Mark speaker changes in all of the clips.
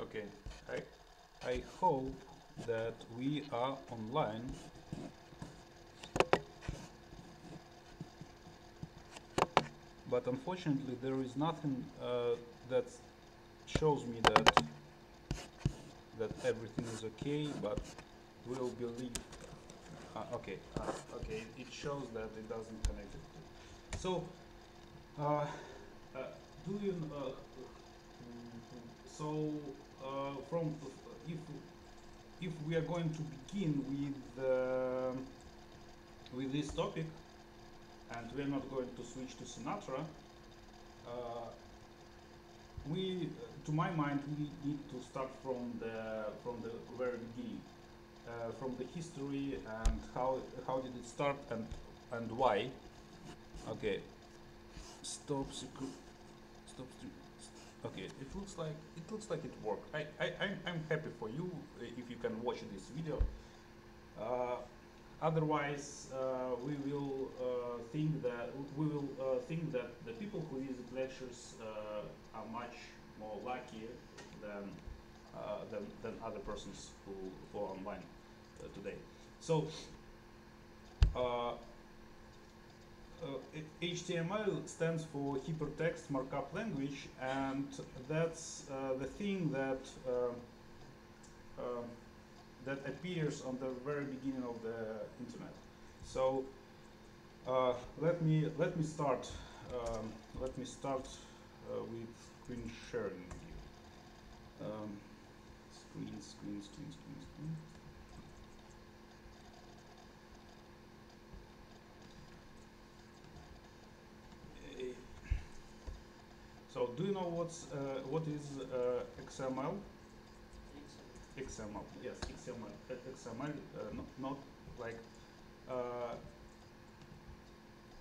Speaker 1: Okay, I hope that we are online. But unfortunately, there is nothing that shows me that everything is okay. But we'll believe. Okay, okay. It shows that it doesn't connect it. So, uh, uh, do you? So, from if if we are going to begin with this topic, and we're not going to switch to Sinatra, uh, we, to my mind, we need to start from the very beginning, from the history and how did it start and why. Okay, stop stop. Okay, it looks like it worked. I'm happy for you if you can watch this video. Uh, Otherwise, we will think that the people who visit lectures are much more lucky than than other persons who are online today. So, uh, HTML stands for Hypertext Markup Language, and that's the thing um, that appears on the very beginning of the internet. So let me start. Let me start with screen sharing with you. Screen. Eh, So do you know what is XML? XML. Yes, XML. XML. Not like uh,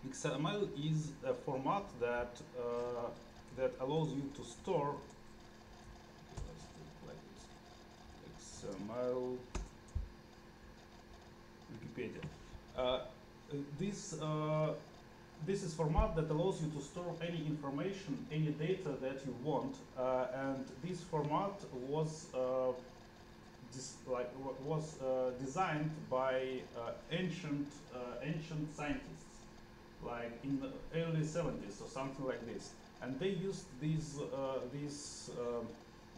Speaker 1: XML is a format that allows you to store. Let's do it like this. XML Wikipedia. This this is format that allows you to store any information, any data that you want, and this format was designed by ancient scientists, like in the early 70s or something like this, and they used this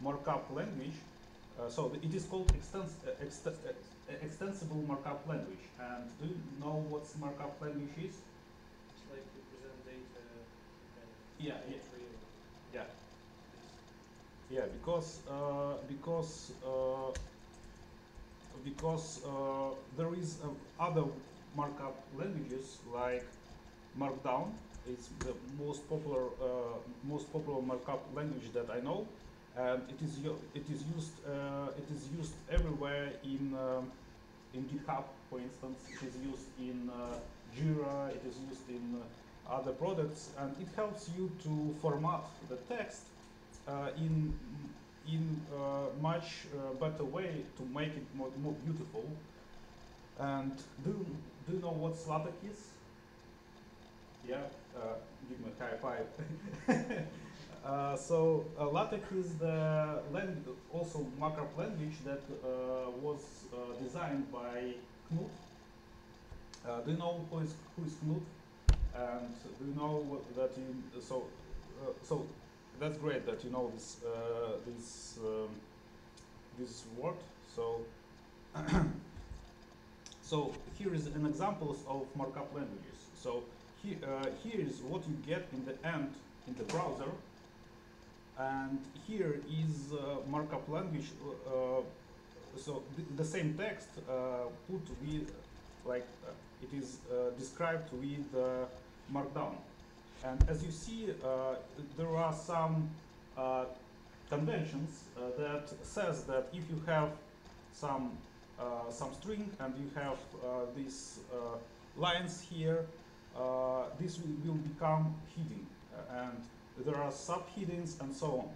Speaker 1: markup language. So it is called extensible markup language. And do you know what markup language is?
Speaker 2: It's like represent data kind of
Speaker 1: Yeah, yeah,
Speaker 2: poetry or
Speaker 1: yeah,
Speaker 2: this.
Speaker 1: yeah. Because there is other markup languages like Markdown. It's the most popular markup language that I know, and it is used everywhere in GitHub, for instance. It is used in Jira. It is used in other products, and it helps you to format the text in much better way to make it more beautiful. And do you know what LaTeX is? Yeah, give me a high five. LaTeX is the also markup language that was designed by Knut. Do you know who is Knut? And do you know that you so that's great that you know this word. So so here is an examples of markup languages. So here is what you get in the end in the browser, and here is markup language. So the same text put with like it is described with markdown. And as you see, there are some uh, conventions that says that if you have some string and you have these lines here, this will become hidden, and there are subheadings and so on.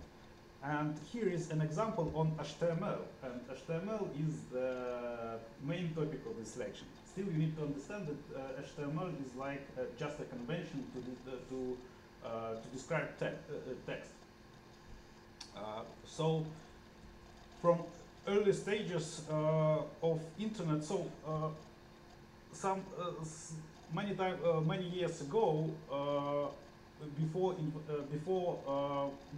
Speaker 1: And here is an example on HTML, and HTML is the main topic of this lecture. Still, you need to understand that HTML is like just a convention to describe text. So from early stages of internet. So some many years ago, before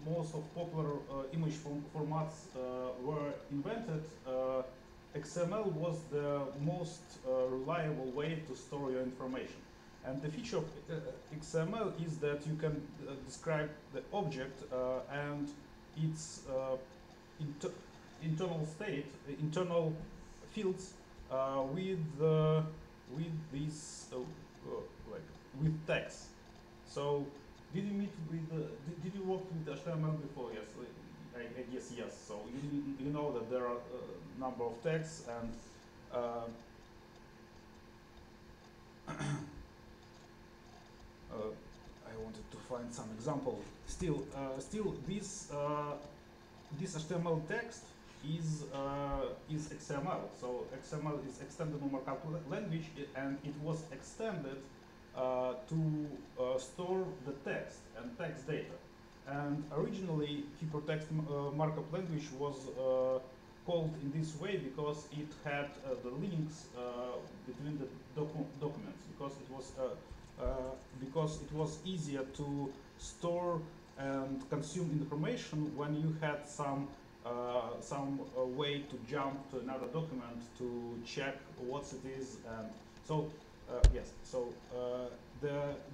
Speaker 1: most of popular image formats were invented, XML was the most reliable way to store your information. And the feature of XML is that you can describe the object and its inter internal state, internal fields with this like with text. So did you meet with did you work with HTML before? Yes, I guess yes. So you know that there are a number of texts and I wanted to find some example. Still this HTML text is XML. So XML is extended markup language, and it was extended to store the text and text data. And originally, hypertext markup language was called in this way because it had the links between the documents, because it was easier to store and consume information when you had some way to jump to another document to check what it is. And so yes, so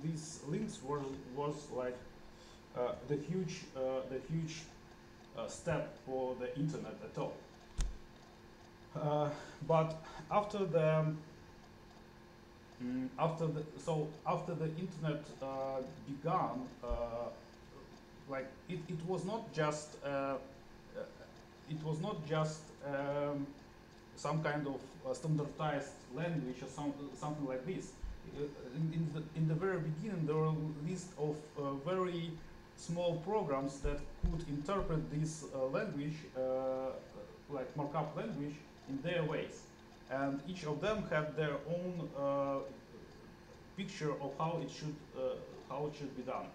Speaker 1: these links was like the huge step for the internet at all. But after the after the internet began, like it was not just some kind of standardized language or something like this. In the very beginning, there were a list of very small programs that could interpret this language, like markup language, in their ways, and each of them had their own picture of how it should be done.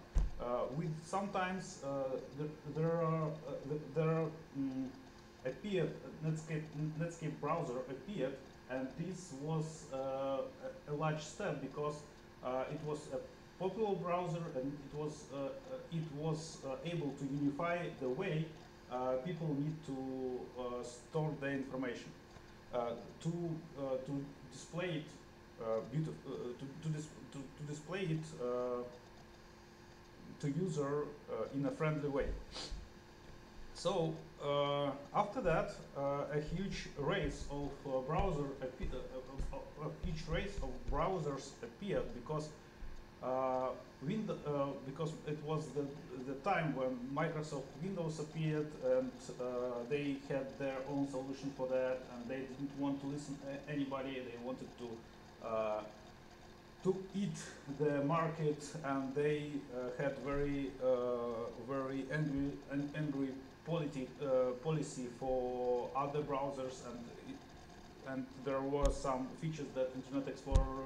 Speaker 1: With sometimes there appeared Netscape browser appeared, and this was a large step because it was a popular browser, and it was able to unify the way people need to store their information, to display it to display it to user in a friendly way. So after that, a huge race of browsers appeared because because it was the time when Microsoft Windows appeared, and they had their own solution for that, and they didn't want to listen to anybody. They wanted to eat the market, and they had very angry policy for other browsers, and there were some features that Internet Explorer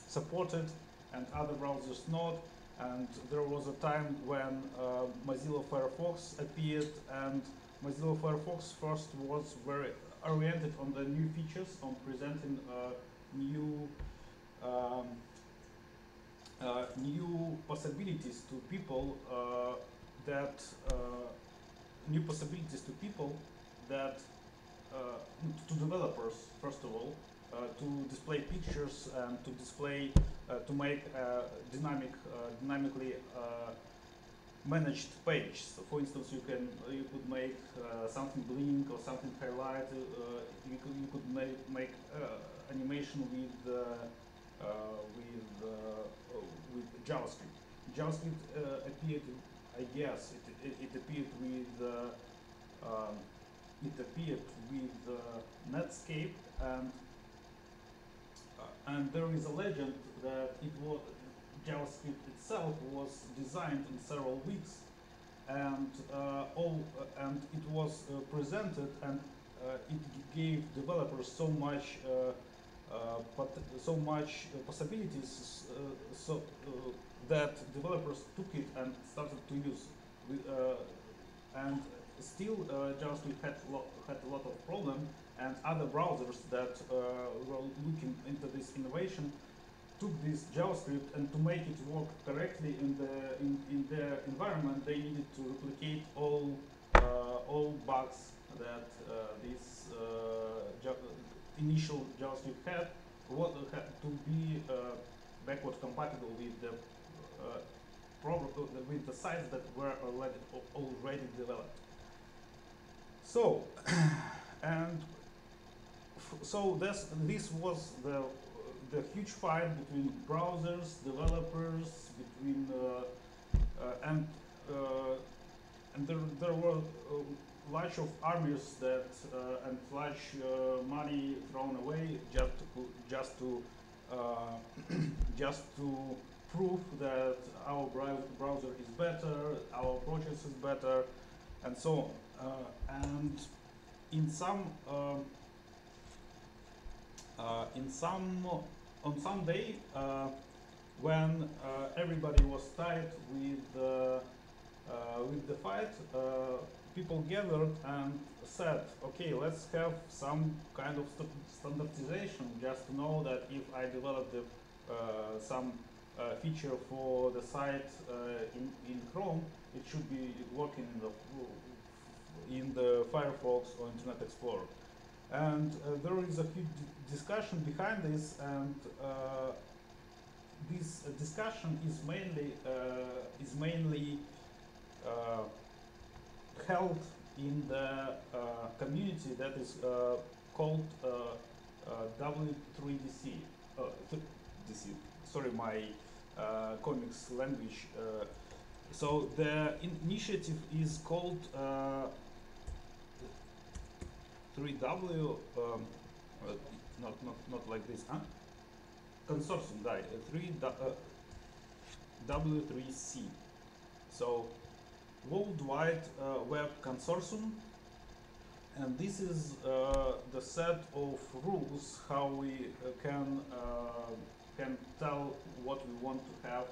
Speaker 1: supported and other browsers not. And there was a time when Mozilla Firefox appeared, and Mozilla Firefox first was very oriented on the new features, on presenting new new possibilities to people that to developers, first of all, to display pictures and to display to make dynamically managed page. So for instance, you could make something blink or something highlight. You could make animation with JavaScript. JavaScript appeared, I guess, it appeared with Netscape, and there is a legend that JavaScript itself was designed in several weeks, and it was presented, and it gave developers so much possibilities, that developers took it and started to use it. And still JavaScript had a lot of problem, and other browsers that were looking into this innovation took this JavaScript, and to make it work correctly in their environment, they needed to replicate all bugs that this initial JavaScript had, had to be backward compatible with the with the sites that were already developed. So, and so this was the huge fight between browsers, developers, between and there were large of armies that and large money thrown away just to just to prove that our browser is better, our process is better, and so on. And in some in some on some day when everybody was tired with the fight, people gathered and said, okay, let's have some kind of standardization, just to know that if I develop some feature for the site in Chrome, it should be working in the Firefox or Internet Explorer. And there is a huge discussion behind this, and this discussion is mainly held in the community that is called W3DC. DC. Sorry, my comics language. So the initiative is called 3W. Not like this, huh? Consortium, right? W3C. So Worldwide Web Consortium, and this is the set of rules how we can tell what we want to have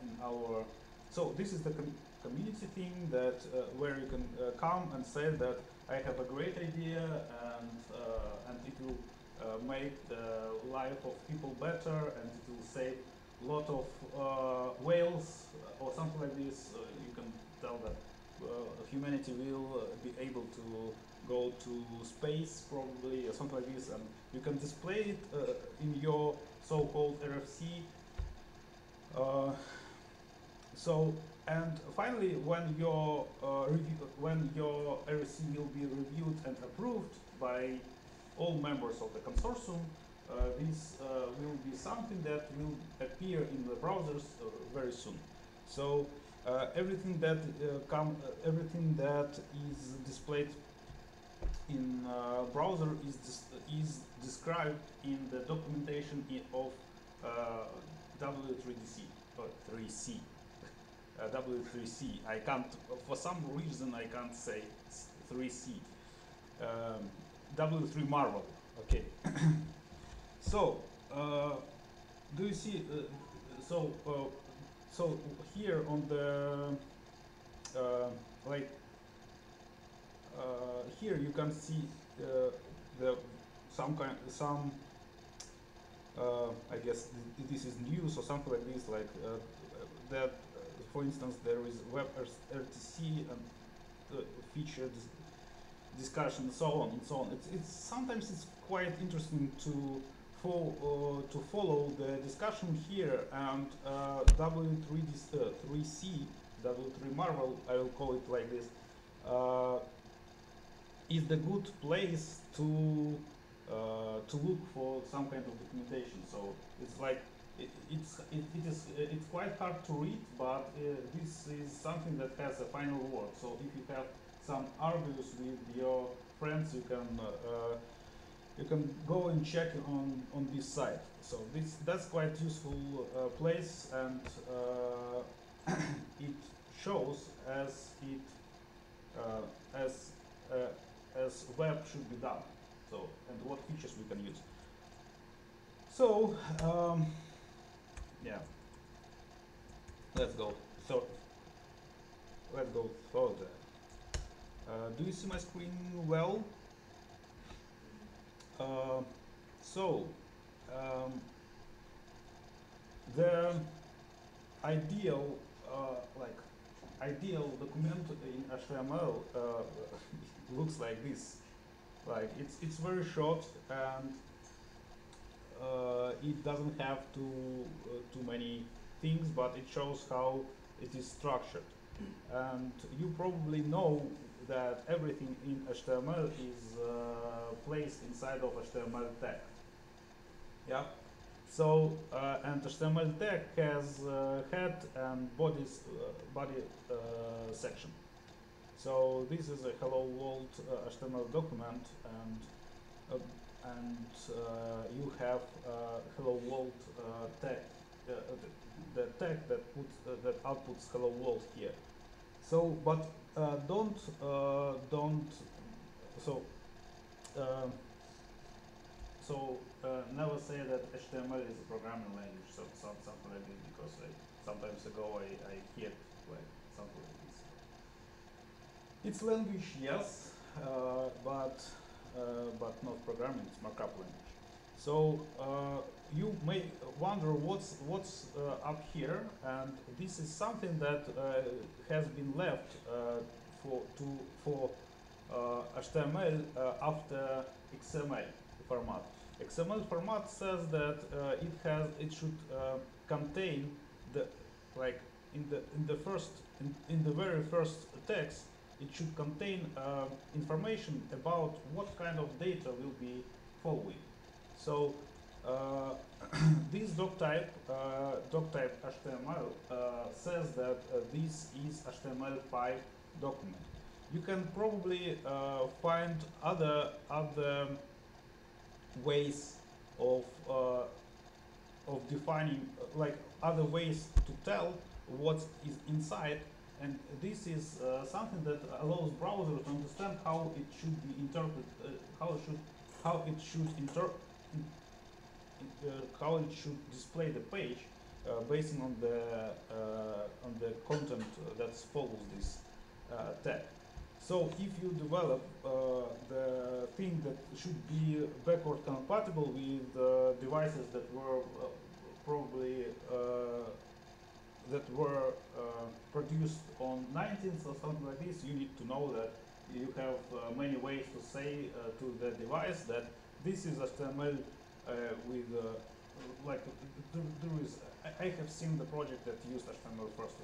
Speaker 1: in our. So this is the community thing that where you can come and say that I have a great idea, and it will make the life of people better, and it will save a lot of whales or something like this. You can tell that humanity will be able to go to space probably or something like this, and you can display it in your so-called RFC. So, and finally, when your RFC will be reviewed and approved by all members of the consortium, this will be something that will appear in the browsers very soon. So everything that everything that is displayed in browser is described in the documentation of W3DC or 3C. W3C. I can't, for some reason, I can't say 3C. W3 Marvel. Okay. So, do you see? So here on the like here you can see the some I guess this is news or something like this, like that. For instance, there is WebRTC and feature discussion and so on and so on. It's sometimes it's quite interesting to follow the discussion here, and W3C, W3 Marvel, I will call it like this, is the good place to look for some kind of documentation. So it's like it's quite hard to read, but this is something that has a final word. So if you have some argues with your friends, you can go and check on this site. So that's quite useful place, and it shows as it as web should be done. So, and what features we can use. So yeah, let's go. So let's go further. Do you see my screen well? Uh, so, um, the ideal, like ideal document in HTML looks like this. Like it's very short and it doesn't have too many things, but it shows how it is structured. And you probably know that everything in HTML is placed inside of HTML tag. Yeah. So and HTML tag has head and body section. So this is a hello world HTML document, and you have hello world tag, the tag that outputs hello world here. So, but don't so um, never say that HTML is a programming language, something like this, because sometimes ago I heard like something like this. It's language, yes, but not programming. It's markup language. So you may wonder what's up here, and this is something that has been left for HTML after XML format. XML format says that it should contain the like in the very first text, it should contain information about what kind of data will be following. So this doctype HTML says that this is HTML5 document. You can probably find other ways of defining like other ways to tell what is inside, and this is something that allows browser to understand how it should be interpreted, how it should how it should display the page based on the content that follows this tag. So if you develop the thing that should be backward compatible with devices that were probably produced on 19th or something like this, you need to know that you have many ways to say to the device that this is HTML with like there is. I have seen the project that used HTML first,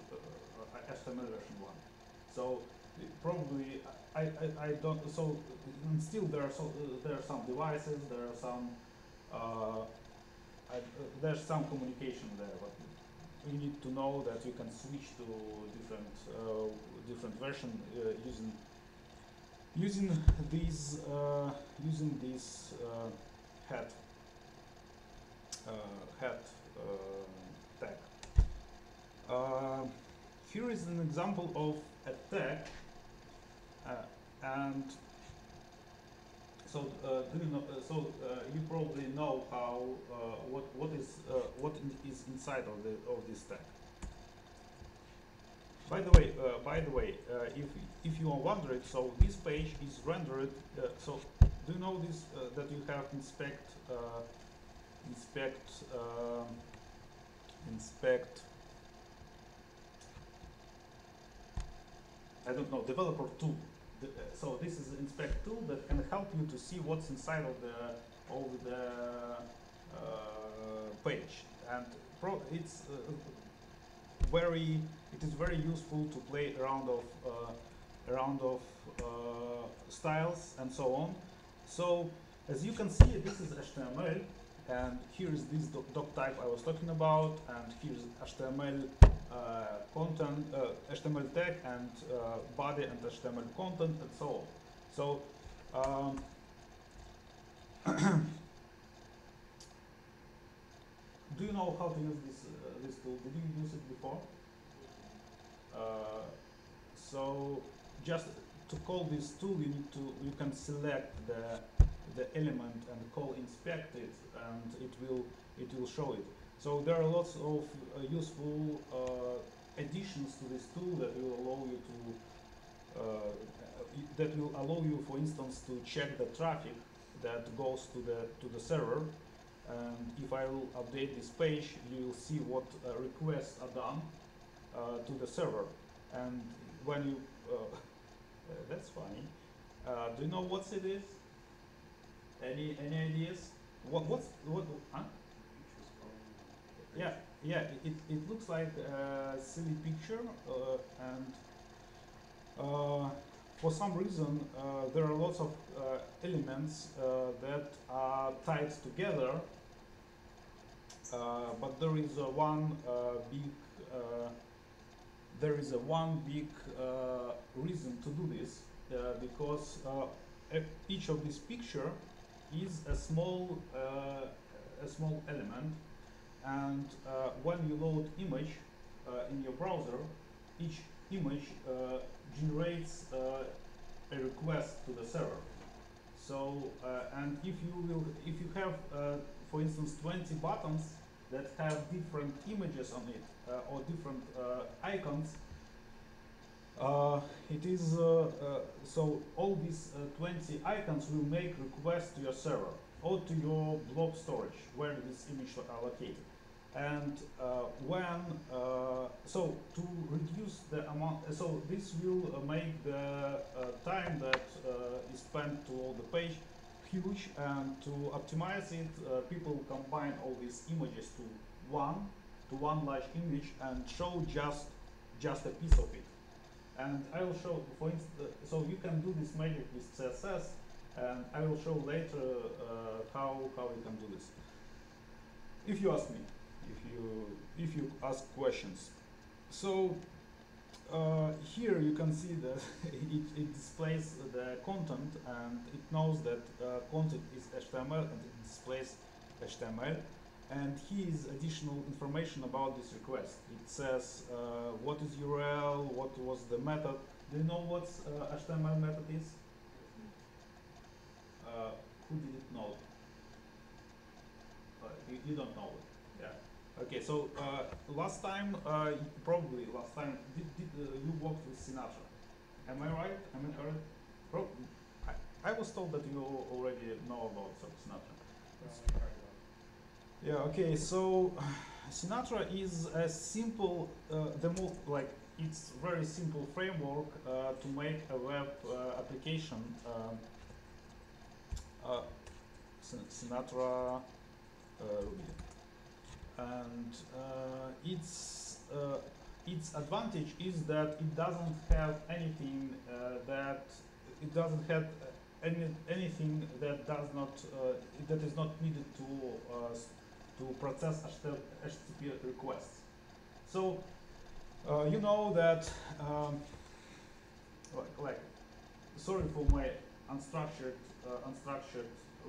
Speaker 1: HTML version 1. So probably I don't. So still there are some devices, there are some there's some communication there, but you need to know that you can switch to different version using these head head tag. Here is an example of a tag, and so do you know? So you probably know how what is inside of this tag. By the way, if you are wondering, so this page is rendered. So do you know this that you have inspect I don't know, developer tool. So this is an inspect tool that can help you to see what's inside of the page, and it's it is very useful to play around of styles and so on. So as you can see, this is HTML, and here is this doc type I was talking about, and here's HTML content, HTML tag, and body, and HTML content, and so on. So do you know how to use this tool? Did you use it before? So just to call this tool, you can select the element and call inspect it, and it will show it. So there are lots of useful additions to this tool that will allow you to that will allow you, for instance, to check the traffic that goes to the server. And if I will update this page, you will see what requests are done to the server. And when you that's funny. Do you know what it is? Any ideas? What? Huh? Yeah, yeah. It looks like a silly picture, and for some reason there are lots of elements that are tied together, but there is one big one big reason to do this, because each of this picture is a small element, and when you load image in your browser, each image generates a request to the server. So and if you have for instance 20 buttons that have different images on it, or different icons, it is so all these 20 icons will make requests to your server or to your blob storage where this image are located. And so to reduce the amount, so this will make the time that is spent to load the page huge, and to optimize it, people combine all these images to one large image and show just a piece of it. And I will show, for instance, so you can do this magic with CSS, and I will show later how you can do this. If you ask me, if you ask questions. So here you can see that it displays the content, and it knows that content is HTML, and it displays HTML. And here is additional information about this request. It says what is URL, what was the method. Do you know what HTML method is? Who did it know? You don't know it. Yeah. Okay. So last time, probably last time, did you worked with Sinatra? Am I right? Am I correct? I was told that you already know about Sinatra. Yeah, okay, so Sinatra is a simple, it's very simple framework to make a web application. Sinatra Ruby. And its advantage is that it doesn't have anything anything that does not that is not needed to process HTTP requests. So you know that sorry for my unstructured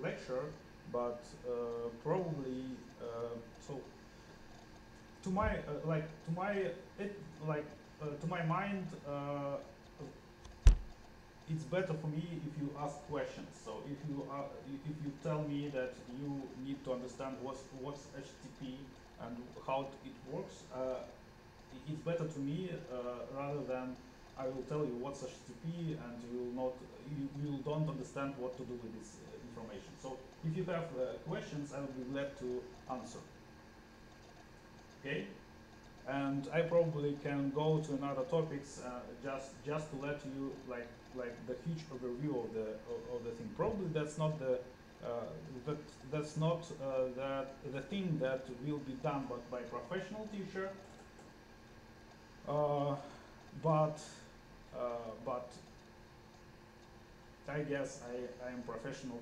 Speaker 1: lecture, but probably so to my to my mind it's better for me if you ask questions. So if you tell me that you need to understand what's HTTP and how it works, it's better to me rather than I will tell you what's HTTP and you don't understand what to do with this information. So if you have questions, I will be glad to answer. Okay. And I probably can go to another topics just to let you like the huge overview of the thing. Probably that's not the that's not the thing that will be done by professional teacher. But I guess I am professional.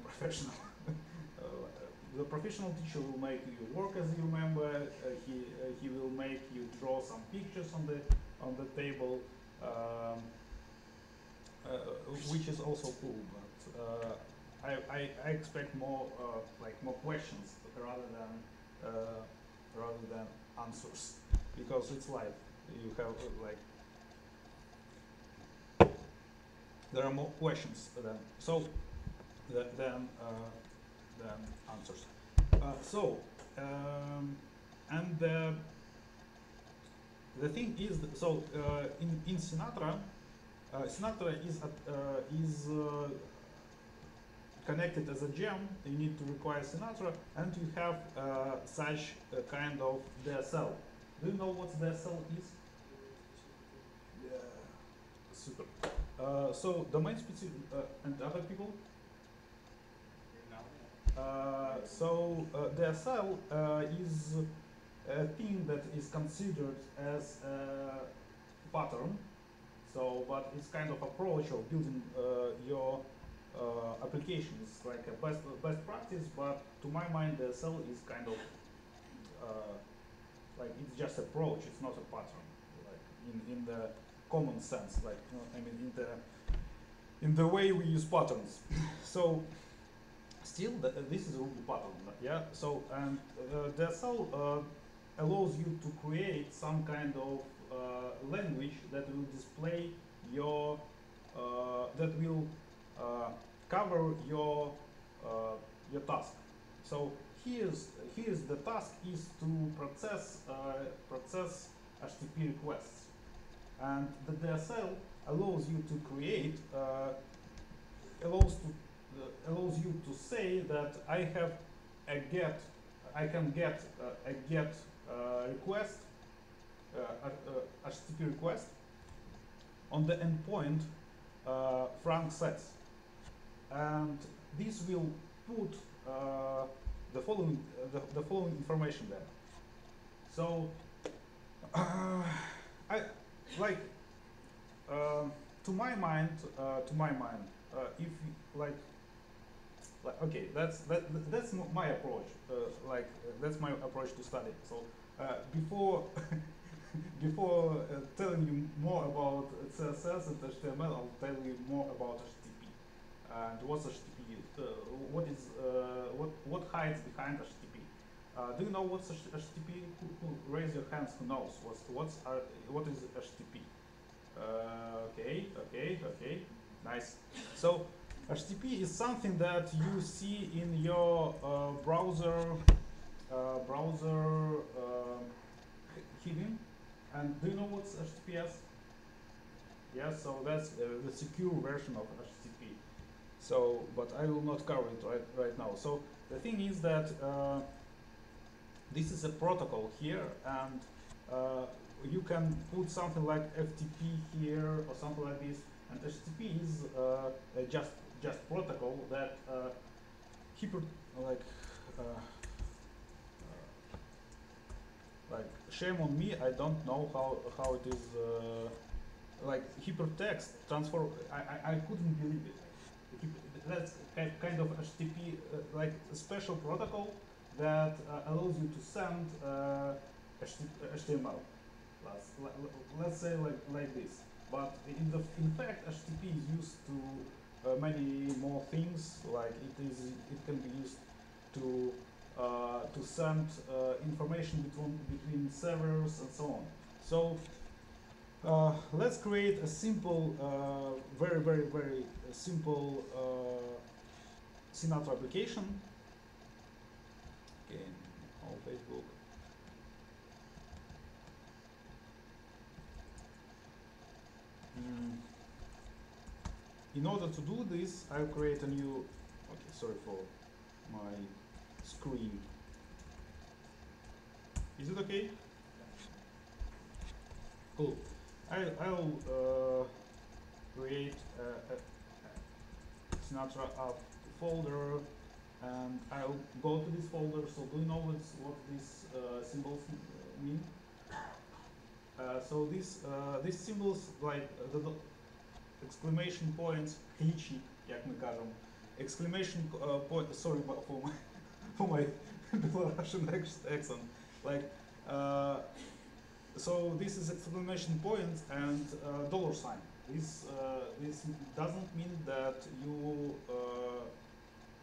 Speaker 1: The professional teacher will make you work as you remember. He will make you draw some pictures on the table, which is also cool. But I expect more more questions rather than answers, because it's live. You have there are more questions than answers. And the thing is that, in Sinatra Sinatra is connected as a gem. You need to require Sinatra, and you have such a kind of DSL. Do you know what DSL is? Yeah, super. So domain specific and other people. DSL is a thing that is considered as a pattern. So, but it's kind of approach of building your applications like a best practice. But to my mind, DSL is kind of like it's just approach. It's not a pattern, like in the common sense. Like I mean, in the way we use patterns. So still, this is a Ruby pattern, yeah. So and DSL allows you to create some kind of language that will display your that will cover your task. So here's the task is to process HTTP requests, and the DSL allows you to create allows you to say that I have a get, I can get a get request, HTTP request on the endpoint Frank sets, and this will put the following information there. So I like to my mind, if like okay, that's my approach. That's my approach to study. So before before telling you more about CSS and HTML, I'll tell you more about HTTP and what's HTTP. What hides behind HTTP? Do you know what's HTTP? Who raise your hands? Who knows what is HTTP? Okay, nice. So HTTP is something that you see in your browser hidden. And do you know what's HTTPS? Yes, so that's the secure version of HTTP. So, but I will not cover it right now. So the thing is that this is a protocol here, and you can put something like FTP here or something like this. And HTTP is just protocol that like shame on me, I don't know how it is like hypertext transform. I couldn't believe it. That's kind of HTTP like a special protocol that allows you to send HTML. Let's say like this. But in fact, HTTP is used to many more things. Like it can be used to send information between servers and so on. So let's create a simple, very simple Sinatra application. Okay, on Facebook. In order to do this, I'll create a new. Okay, sorry for my screen. Is it okay? Cool. I'll create a Sinatra app folder, and I'll go to this folder. So do you know what these symbols mean? So these symbols, like the exclamation points, кличи, як ми кажемо, exclamation point. Sorry for my for my Belarusian accent. Like so, this is exclamation point and dollar sign. This doesn't mean that you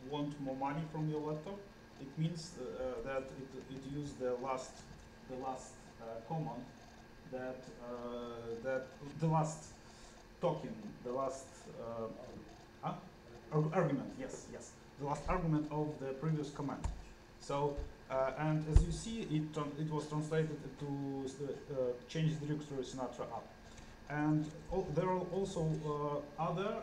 Speaker 1: want more money from your laptop. It means that it used the last command that the last token, the last argument. Yes, the last argument of the previous command. So and as you see, it was translated to change directory Sinatra app. And there are also other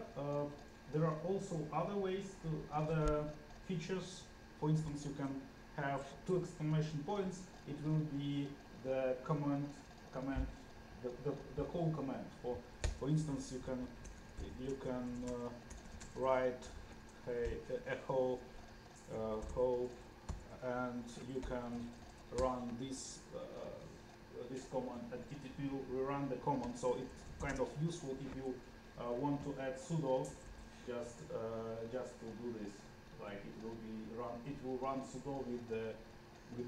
Speaker 1: ways to other features. For instance, you can have two exclamation points. It will be the command the whole command. For instance, you can write a whole, and you can run this command, and it will run the command. So it's kind of useful if you want to add sudo, just to do this. Like it will run sudo with the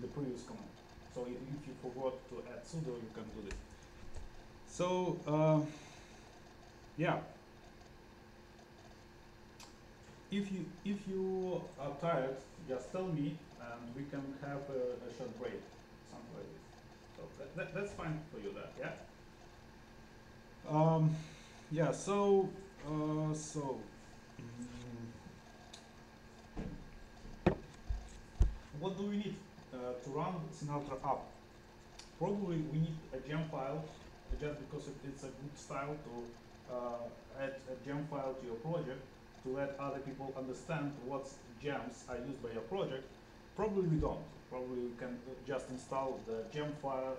Speaker 1: previous command. So if you forgot to add sudo, you can do this. So yeah, if you are tired, just tell me, and we can have a short break, something like this. So that's fine for you, that, yeah. Yeah. What do we need to run Sinatra app? Probably we need a gem file, just because it's a good style to add a gem file to your project to let other people understand what gems are used by your project. Probably we don't. Probably we can just install the gem file,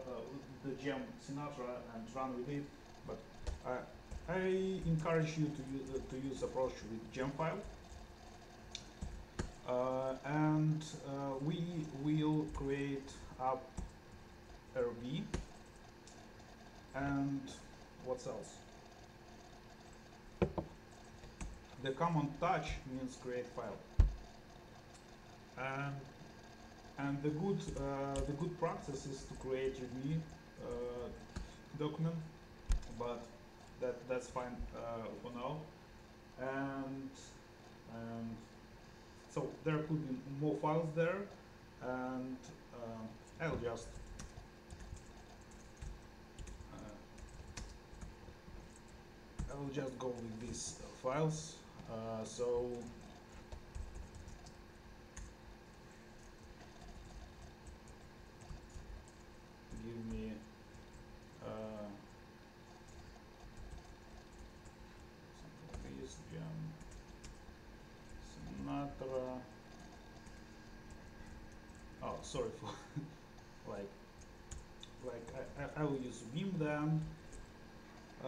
Speaker 1: the gem Sinatra, and run with it. But I encourage you to use approach with gem file. And we will create app RB, and what else? The command touch means create file, and the good practice is to create RB document, but that's fine for now. And so there could be more files there, and I'll just go with these files. So give me something like this, gem Sinatra. Oh, sorry for I will use Vim then. I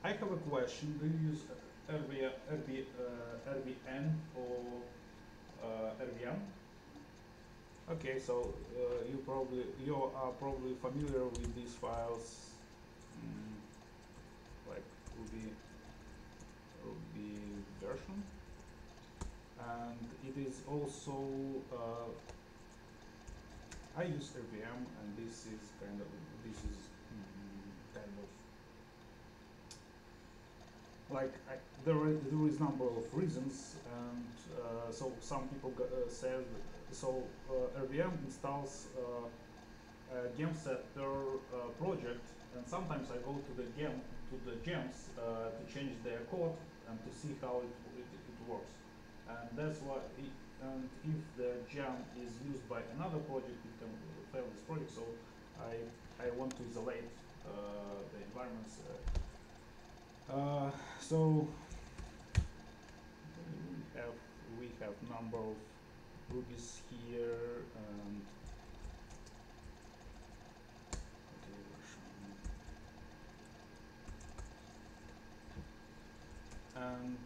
Speaker 1: have a question. Do you use RVN or RVM? Okay, so you are probably familiar with these files, like Ruby version, and it is also I use RVM, and this is kind of like there is number of reasons, and so some people said so RVM installs a gem set per project, and sometimes I go to the gems to change their code and to see how it works, and that's why and if the gem is used by another project, it can fail this project. So I want to isolate the environments. So we have number of rubies here, and and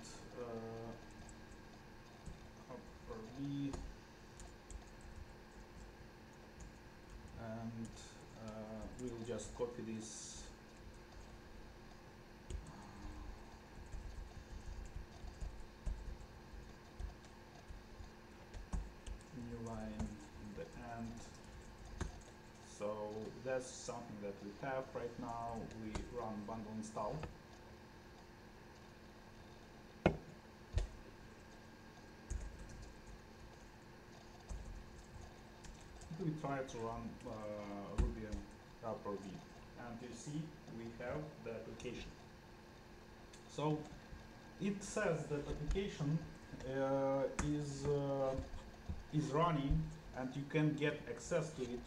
Speaker 1: B, and we'll just copy this new line in the end. So that's something that we have right now. We run bundle install. We try to run Ruby and RB, and you see we have the application. So it says that application is running, and you can get access to it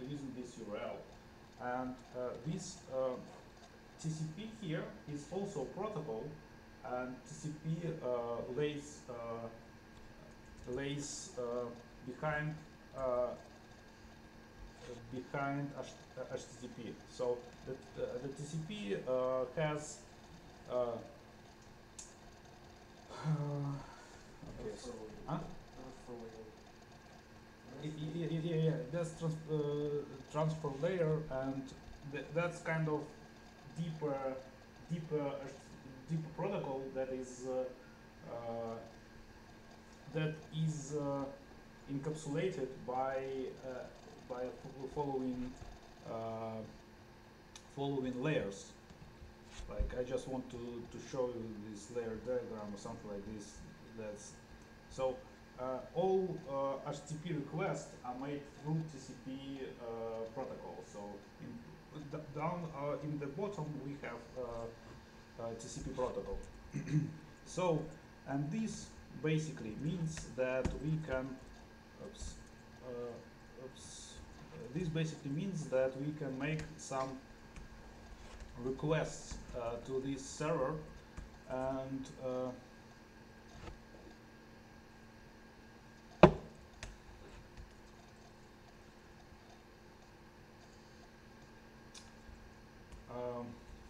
Speaker 1: using this URL. And this TCP here is also protocol, and TCP lays behind uh, HTTP. So the TCP has okay.
Speaker 2: Not for
Speaker 1: Huh?
Speaker 2: not for whale.
Speaker 1: Yeah. That's transfer layer, and that's kind of deeper, deeper, deeper protocol that is encapsulated by following uh, following layers. Like I just want to show you this layer diagram or something like this. That's so all HTTP requests are made through TCP protocol. So down in the bottom we have TCP protocol. So, and this basically means that we can, oops, this basically means that we can make some requests to this server, and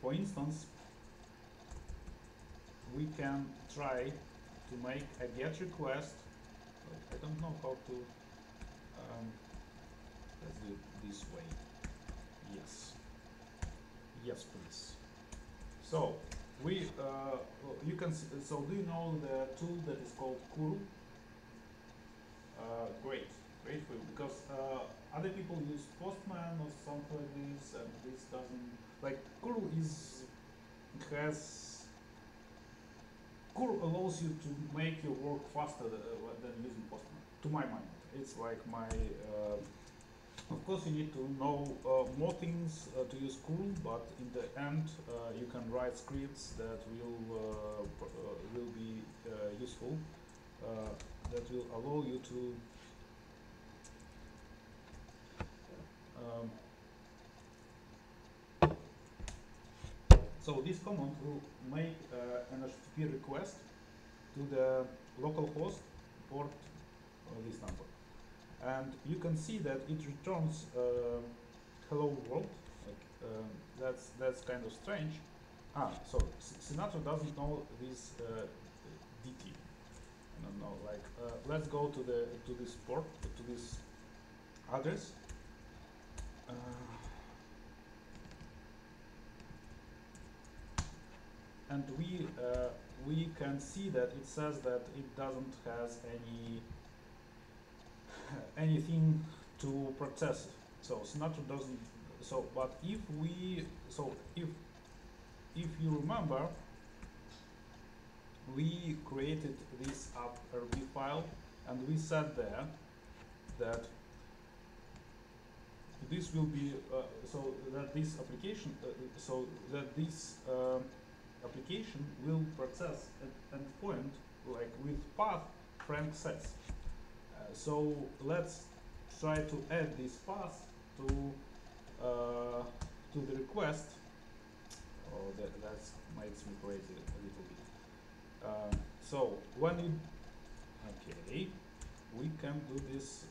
Speaker 1: for instance, we can try to make a GET request. I don't know how to. Let's do it this way. Yes. Yes, please. So we you can see, so do you know the tool that is called Kuru? Great, great for you, because other people use Postman or something like this, and this doesn't, like Kuru has Kuru allows you to make your work faster than using Postman. To my mind, it's like my of course, you need to know more things to use Kuru, but in the end, you can write scripts that will be useful. That will allow you to um, so this command will make an HTTP request to the local host port this number, and you can see that it returns hello world. Like that's kind of strange. So Sinatra doesn't know this DT. I don't know. Like let's go to this port, to this address. Uh, and we can see that it says that it doesn't has anything to process. So Sinatra doesn't. So, but if we so if you remember, we created this app.rb file, and we said there that this will be so that this application application will process an endpoint like with path Frank says. So let's try to add this path to the request. Oh, that makes me crazy a little bit. So when you okay, we can do this.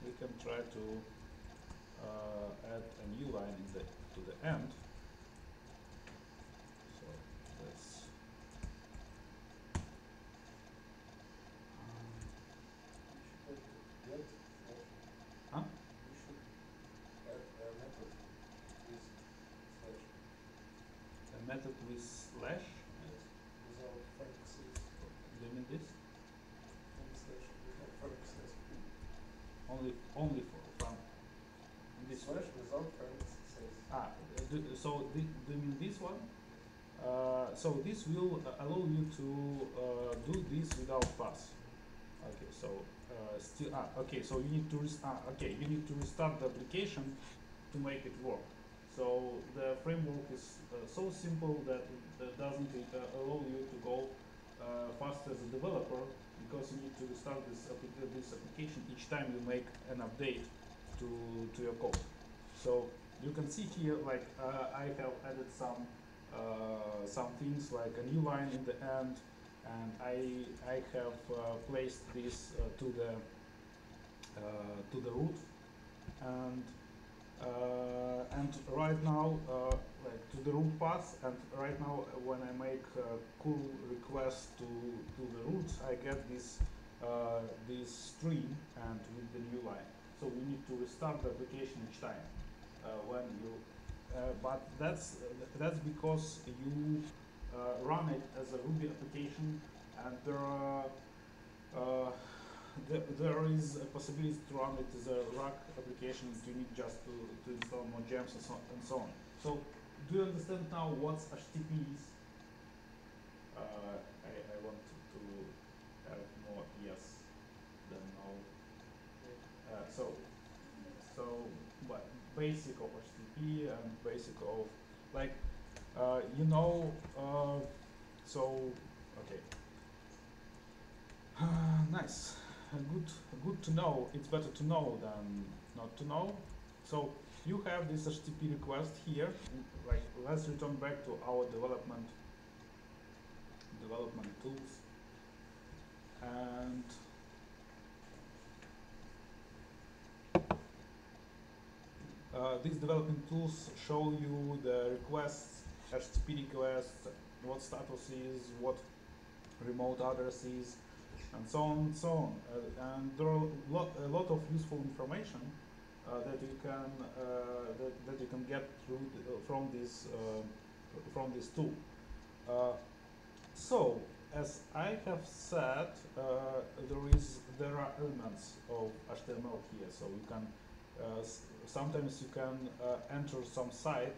Speaker 1: We can try to add a new line to the end. So let's. Huh?
Speaker 2: You should add a method with slash.
Speaker 1: A method with slash.
Speaker 2: Yes. Without parentheses.
Speaker 1: Do you mean this?
Speaker 2: And slash without parentheses.
Speaker 1: Only from this
Speaker 2: Slash without parentheses.
Speaker 1: so do you mean this one? So this will allow you to do this without pass. Okay, so still okay. So you need to you need to restart the application to make it work. So the framework is so simple that it doesn't allow you to go fast as a developer, because you need to restart this application each time you make an update to your code. So you can see here, like I have added some some things like a new line in the end, and I have placed this to the root, and right now like to the root path, and right now when I make cool request to the roots, I get this string and with the new line. So we need to restart the application each time when you but that's because you run it as a Ruby application, and uh, there is a possibility to run it as a rack application. You need just to install more gems and so on. So, do you understand now what HTTP is? I want to have more yes than no. So, but basic of HTTP and basic of like you know. So, okay. Nice. Good to know. It's better to know than not to know. So you have this HTTP request here. Like, let's return back to our development tools, and these development tools show you the requests, HTTP requests, what status is, what remote address is, and so on and so on. And there are a lot of useful information that you can that you can get through from this tool. So, as I have said, there are elements of HTML here. So you can sometimes you can enter some site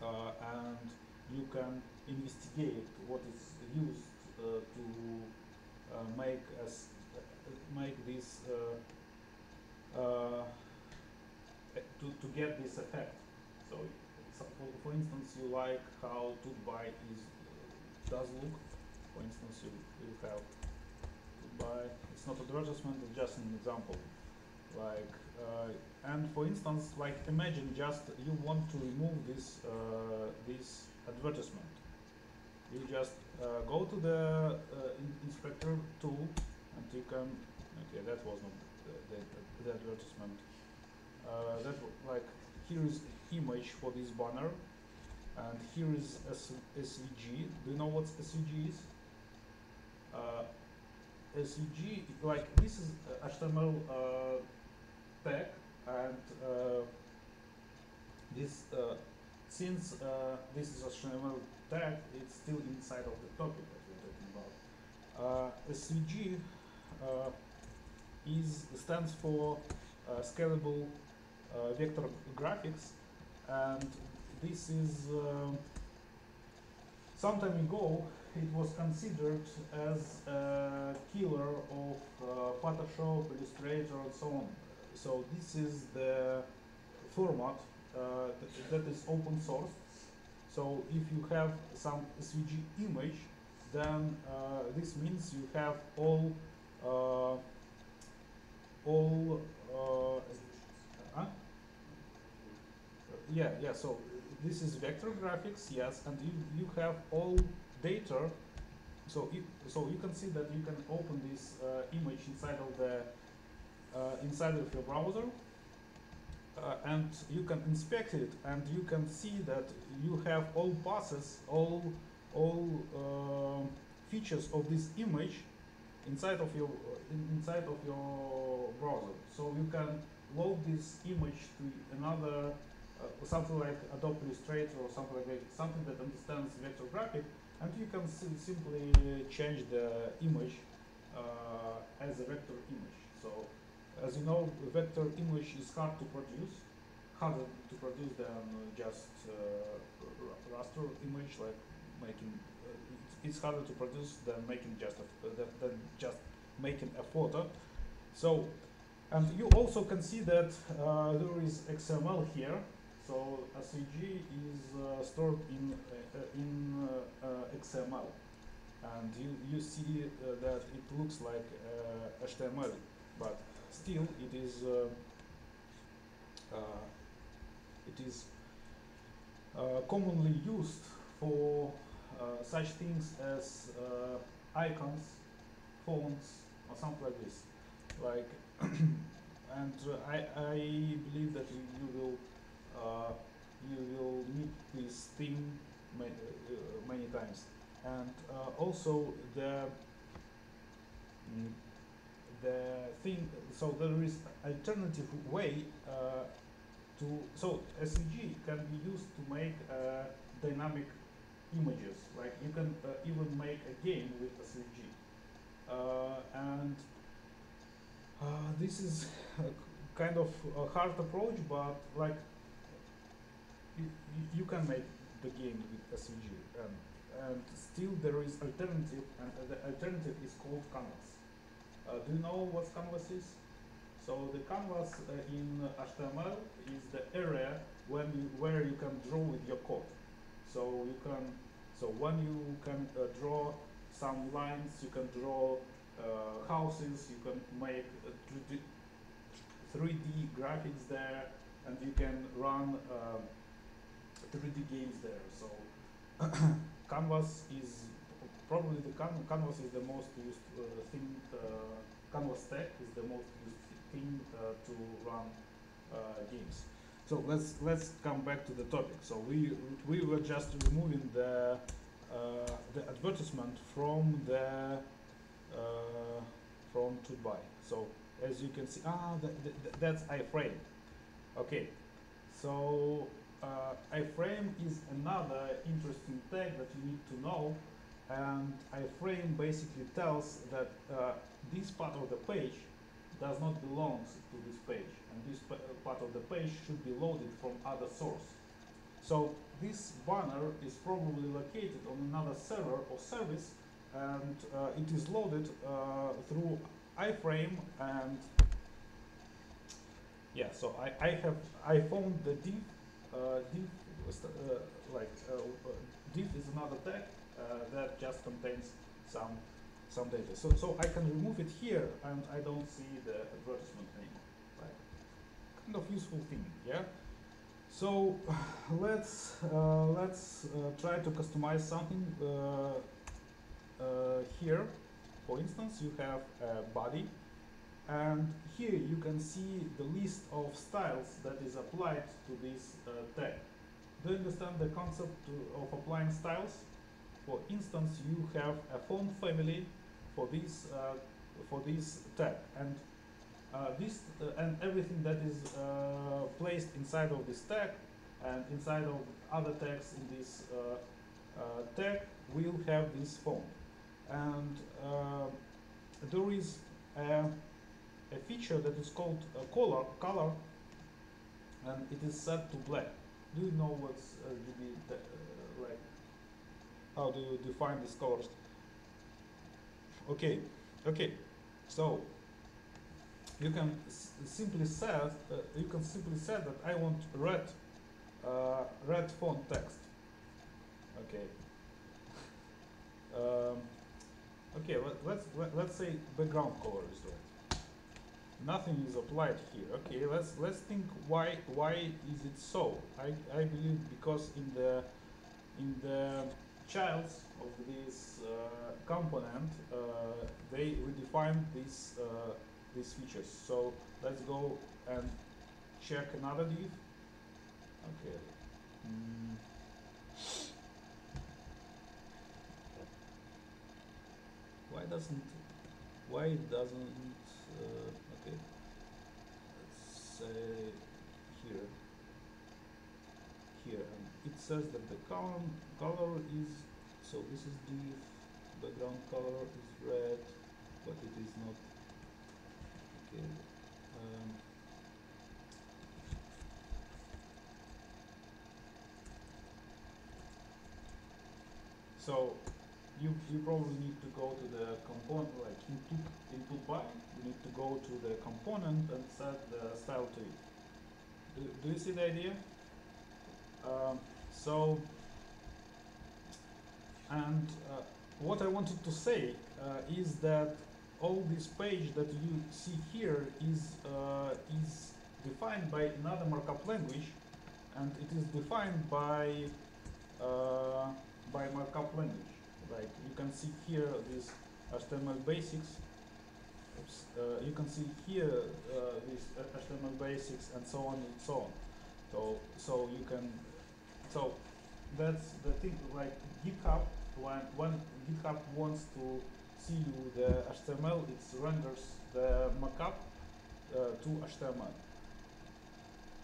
Speaker 1: and you can investigate what is used to make this to get this effect. So, for instance, you like how to-buy does look. For instance, you have to-buy. It's not advertisement; it's just an example. Like, and for instance, like imagine just you want to remove this advertisement. You just go to the inspector tool, and you can. Okay, that was not the advertisement. Like here is image for this banner, and here is SVG. Do you know what SVG is? SVG, like this is HTML tag, and this since this is HTML tag, it's still inside of the topic that we're talking about. SVG stands for scalable vector graphics, and this is some time ago it was considered as a killer of Photoshop, Illustrator, and so on. So this is the format that is open source. So if you have some SVG image, then this means you have all huh? Yeah. So this is vector graphics, yes, and you have all data. So you can see that you can open this image inside of your browser, and you can inspect it, and you can see that you have all passes, all features of this image inside of your browser. So you can load this image to another something like Adobe Illustrator or something like that, something that understands vector graphic, and you can simply change the image as a vector image. So, as you know, vector image is harder to produce than just raster image, like making. It's harder to produce than making just making a photo. So, and you also can see that there is XML here. So SVG is stored in XML, and you see that it looks like HTML, but still it is commonly used for such things as icons, fonts, or something like this. Like, and I believe that you will meet this theme many times. And also mm, the thing. So there is alternative way to. So SVG can be used to make dynamic images. Like you can even make a game with SVG. And this is kind of a hard approach, but like you can make the game with SVG, and still there is alternative, and the alternative is called canvas. Do you know what canvas is? So the canvas in HTML is the area where you can draw with your code. So you can, so when you can draw some lines, you can draw houses, you can make 3D graphics there, and you can run 3D games there. So Canvas is probably Canvas is the most used thing. Canvas tech is the most used thing to run games. So let's come back to the topic. So we were just removing the advertisement from the from to buy. So as you can see, that's iframe. Okay, so iframe is another interesting tag that you need to know, and iframe basically tells that this part of the page does not belong to this page, and this part of the page should be loaded from other source. So this banner is probably located on another server or service, and it is loaded through iframe. And yeah, so I found the div div like div is another tag that just contains some data. So I can remove it here, and I don't see the advertisement anymore. Right? Kind of useful thing, yeah. So let's try to customize something here. For instance, you have a body, and here you can see the list of styles that is applied to this tag. Do you understand the concept of applying styles? For instance, you have a font family for this tag, and and everything that is placed inside of this tag and inside of other tags in this tag will have this font. And there is a feature that is called color, and it is set to black. Do you know what's like? How do you define these colors? Okay, okay. So you can simply set that I want red font text. Okay. Okay. Let's say background color is red. Nothing is applied here. Okay. Let's think why is it so? I believe because in the childs of this component they redefine these features. So let's go and check another div. Okay. Why doesn't okay, let's say here and it says that the color is, so this is div, background color is red, but it is not. Okay. So you probably need to go to the component, like input by. You need to go to the component and set the style to it. Do you see the idea? So, and what I wanted to say is that all this page that you see here is defined by another markup language, and it is defined uh, by markup language. Like you can see here this HTML basics. Oops, you can see here this HTML basics and so on and so on. So you can so that's the thing. Like GitHub, when GitHub wants to see you the HTML, it renders the markup to HTML.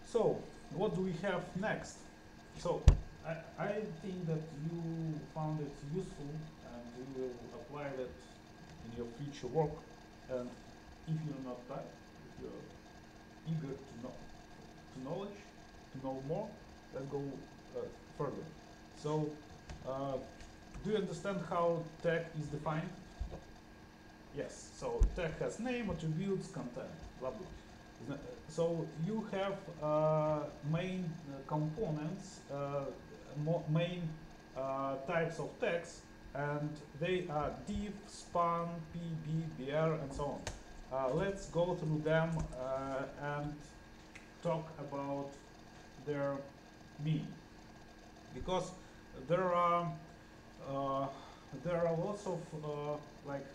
Speaker 1: So what do we have next? So I think that you found it useful and you will apply it in your future work. And if you're not that, if you're eager to knowledge, to know more, let's go uh, further. So, do you understand how tag is defined? Yes. So tag has name, attributes, content, blah blah. So you have main components, main types of tags, and they are div, span, pb, br, and so on. Let's go through them and talk about their meaning, because there are uh, there are lots of like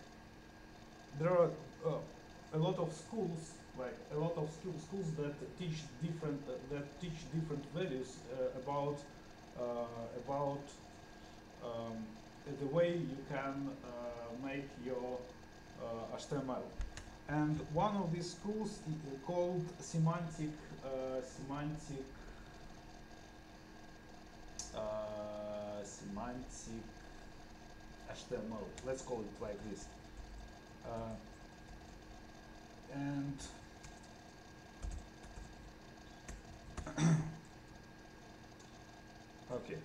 Speaker 1: there are a lot of schools, like a lot of schools that teach different values about um, the way you can make your HTML. And one of these schools called semantic HTML. Let's call it like this. Uh, and okay,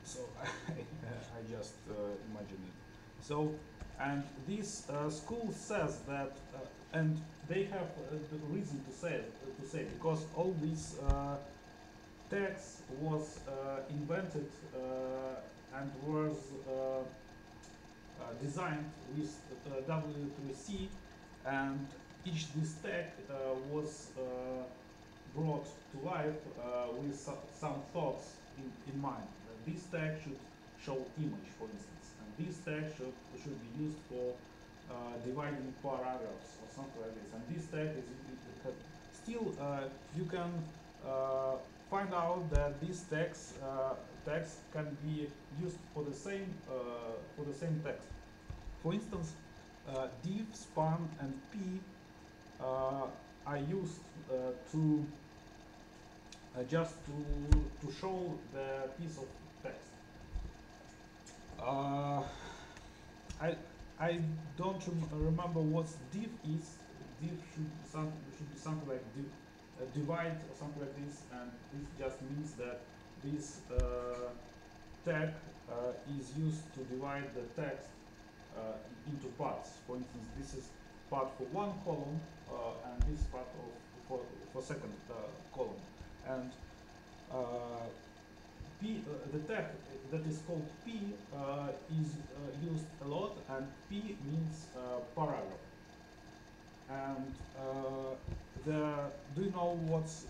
Speaker 1: so I just imagine it. So, and this school says that, and they have the reason to say because all these text was invented and was designed with W3C, and each this tag was brought to life with some thoughts in mind. This tag should show image, for instance, and this tag should be used for dividing paragraphs or something like this. And this tag is still you can find out that these tags can be used for the same text. For instance, div, span, and p are used to just to show the piece of text. Uh, I I don't remember what div is. Div should be something like divide or something like this, and this just means that this tag is used to divide the text into parts. For instance, this is part for one column, and this part of for second column. And P, the tag that is called P is used a lot, and P means paragraph. And do you know what's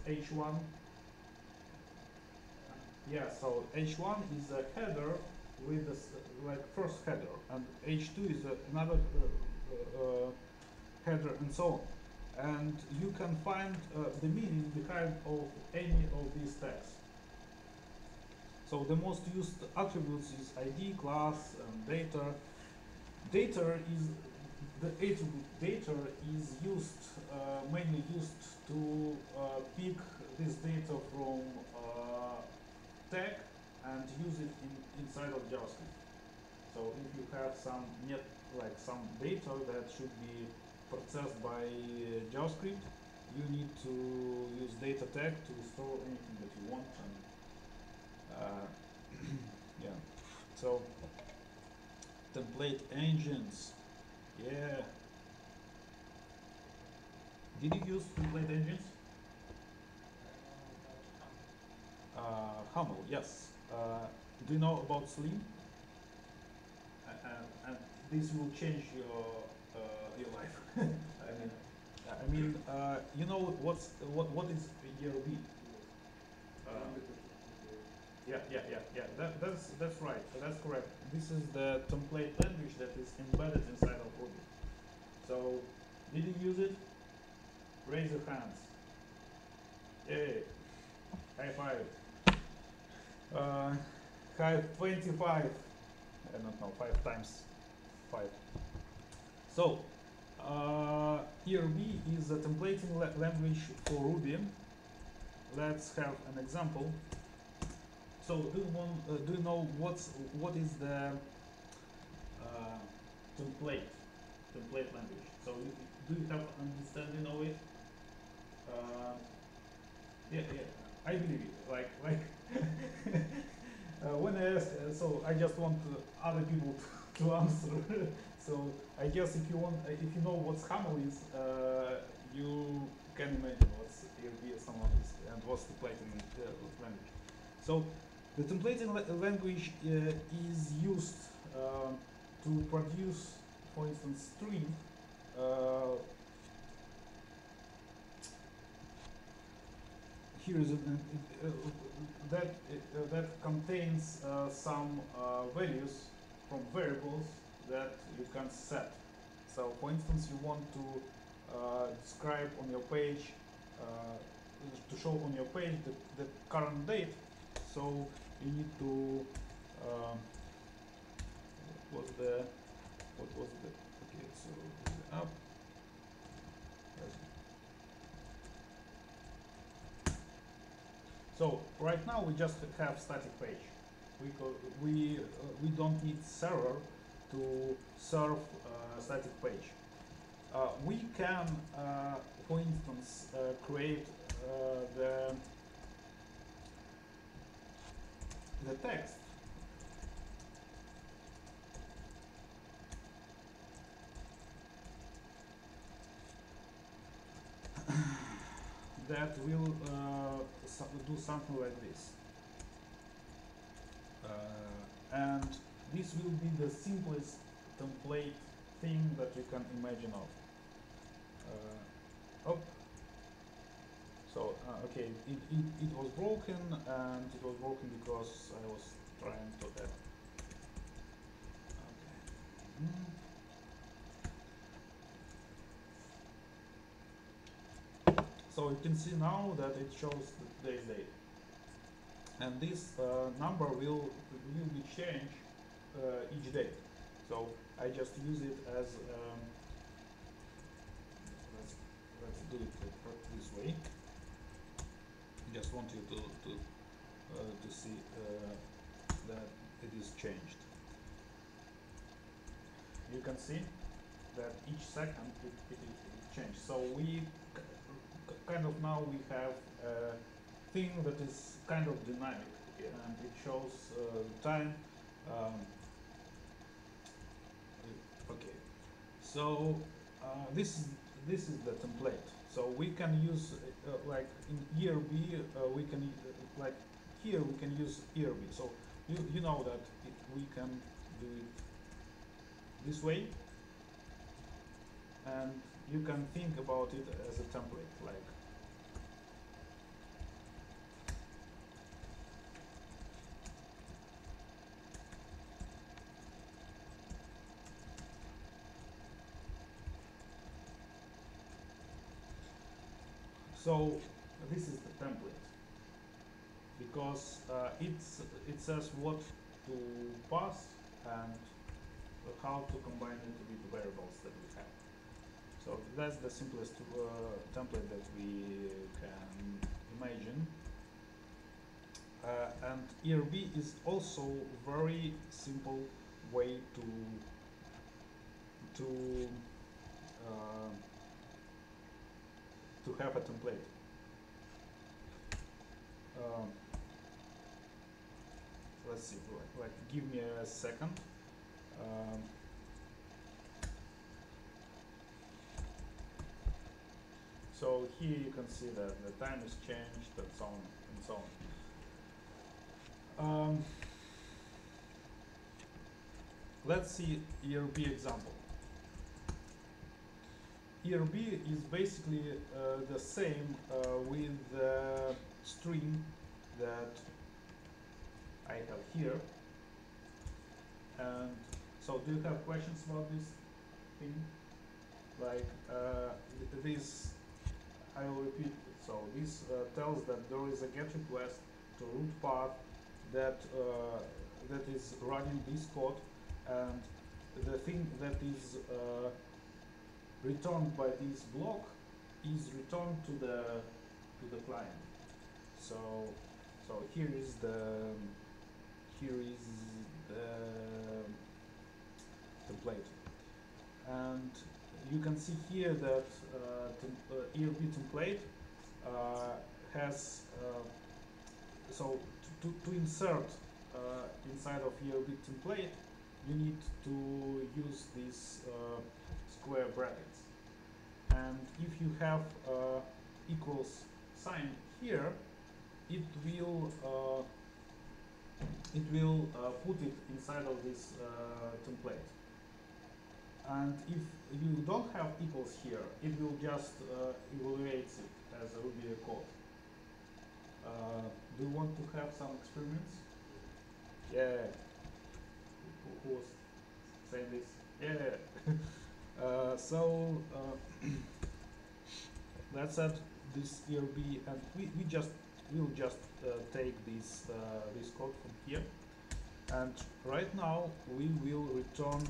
Speaker 1: H1? Yeah, so H1 is a header with like first header, and H2 is another header, and so on. And you can find the meaning behind of any of these tags. So the most used attributes is ID, class, and data. Data is the attribute data is used mainly used to pick this data from tag and use it inside of JavaScript. So if you have some some data that should be processed by JavaScript, you need to use data tag to store anything that you want. And yeah, so template engines. Yeah. Did you use template engines? Hamel, yes. Do you know about Slim? And this will change your life. I mean, you know what is ERB? Yeah. That's right. That's correct. This is the template language that is embedded inside of Ruby. So, did you use it? Raise your hands. Yay! High five. High 25. I don't know, 5 times 5. So, ERB is a templating language for Ruby. Let's have an example. So, do you know what is the template language? So, do you have understanding of it? Yeah, I believe it. Like when I ask, so I just want other people to answer. So I guess if you know what SAML is, you can imagine what's ERB and what's templating language. So the templating language is used to produce, for instance, string. Here is that contains some values from variables that you can set. So, for instance, you want to describe on your page, to show on your page the current date. So you need to what was the okay? So up. So right now we just have static page. We don't need server to serve static page. We can, for instance, create the text that will do something like this. And this will be the simplest template thing that you can imagine of. So, okay, it was broken, and it was broken because I was trying to add. Okay. So you can see now that it shows today's date. And this number will be changed each day. So I just use it as let's do it this way. Just want you to see that it is changed. You can see that each second it changed. So we kind of now we have a thing that is kind of dynamic, and it shows time. Okay, so this is the template. So we can use like in ERB we can like here we can use ERB. So you know that we can do it this way, and you can think about it as a template, like so. This is the template because it says what to pass and how to combine it with the variables that we have. So that's the simplest template that we can imagine. And ERB is also very simple way uh, to have a template. Let's see, like give me a second. So here you can see that the time is changed and so on and so on. Let's see ERB example. ERB is basically the same with the string that I have here. And so, do you have questions about this thing? Like this, I will repeat. So this tells that there is a GET request to root path that that is running this code, and the thing that is returned by this block is returned to the client. So here is the template, and you can see here that ERB template has to insert inside of ERB template, you need to use these square brackets, and if you have equals sign here, it will put it inside of this template. And if you don't have equals here, it will just evaluate it as a Ruby code. Do you want to have some experiments? Yeah. Who was saying this? Yeah. Let's add this ERB, and we'll just take this code from here, and right now we will return.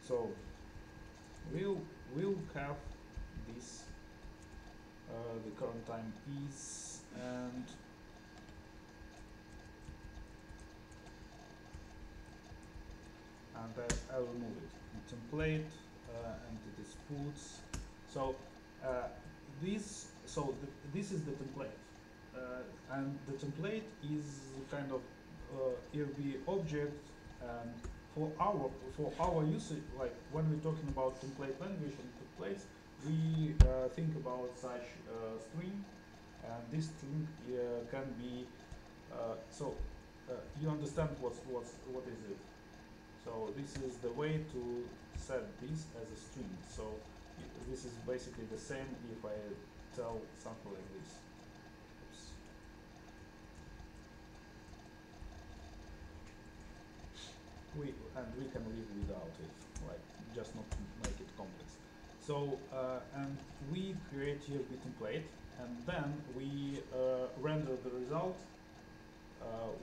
Speaker 1: So we'll have this. The current time is, and I will move it in template, and it is puts. So this is the template, and the template is kind of ERB object, and for our usage, like when we're talking about template language and templates, we think about such string, and this string can be you understand what is it. So this is the way to set this as a string. So this is basically the same if I tell something like this. Oops. We can live without it, like just not make it complex. So and we create here the template, and then we render the result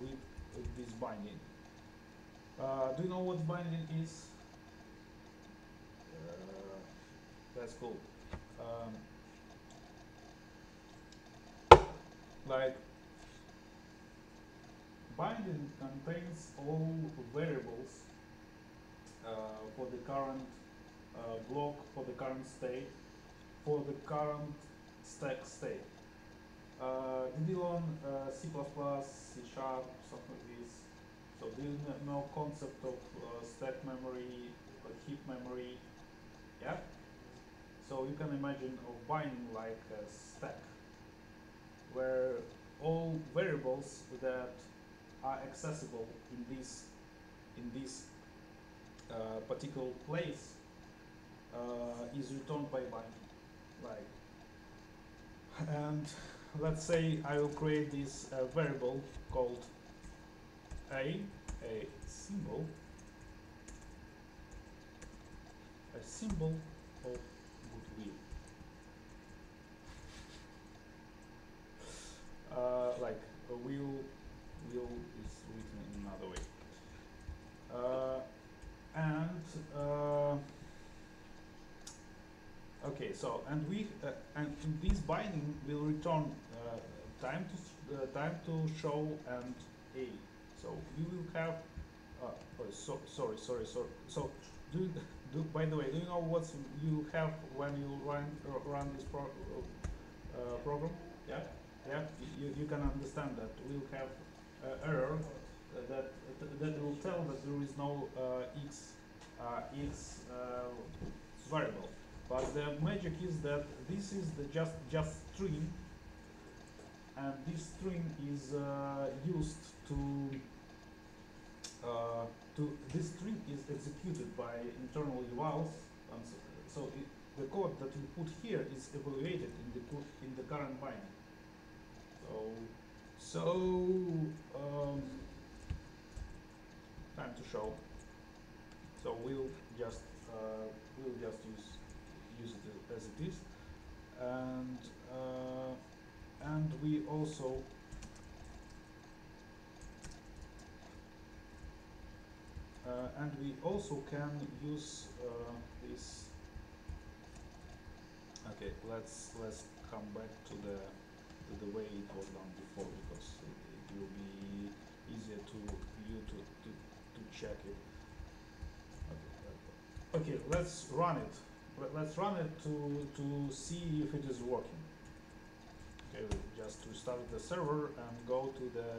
Speaker 1: with this binding. Do you know what binding is? That's cool. Like binding contains all variables for the current block, for the current state, for the current stack state. Did you learn C++, C#, something like this? So do you know concept of stack memory, heap memory? Yeah. So you can imagine of binding like a stack, where all variables that are accessible in this particular place is returned by binding. Like, and let's say I will create this variable called a symbol of goodwill. Like a will is written in another way. Okay, so and this binding will return time to show and a. So you will have. Sorry. So by the way, do you know what you have when you run this program? Yeah. Yeah, you can understand that we'll have error that will tell that there is no x variable. But the magic is that this is the just string, and this string is used this string is executed by internal evals, and so the code that you put here is evaluated in the current binding. So um, time to show. So just we'll just use it as it is, and we also can use this. Okay, let's come back to the way it was done before, because it will be easier to you to check it. Okay, let's run it. Let's run it to see if it is working. Okay, just to start the server and go to the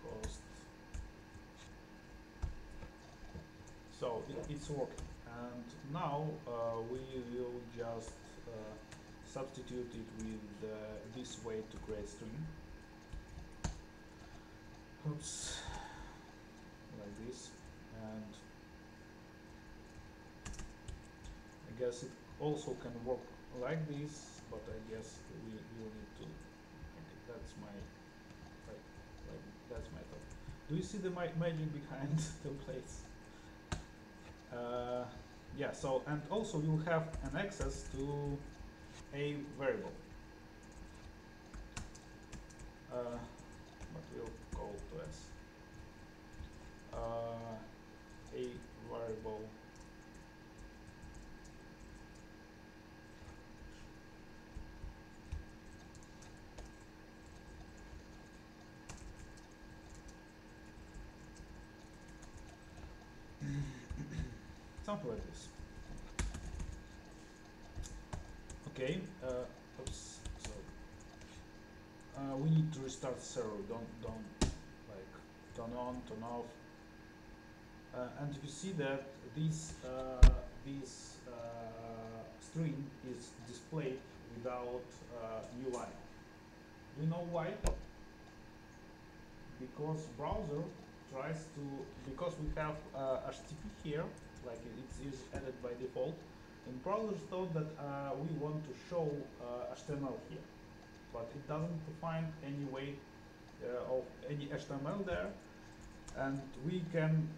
Speaker 1: host. So it's working, and now we will just substitute it with this way to create string. Oops, like this, and I guess it also can work like this, but I guess we will need to. Okay, that's my that's my thought. Do you see the magic behind templates? Yeah. So, and also you have an access to a variable. But we'll call to s a variable something like this. Okay. Oops. So we need to restart the server. Don't like turn on, turn off. And you see that this string is displayed without new line. Do you know why? Because browser tries to, because we have HTTP here, like it's added by default, and browsers thought that we want to show HTML here, but it doesn't find any way of any HTML there, and we can,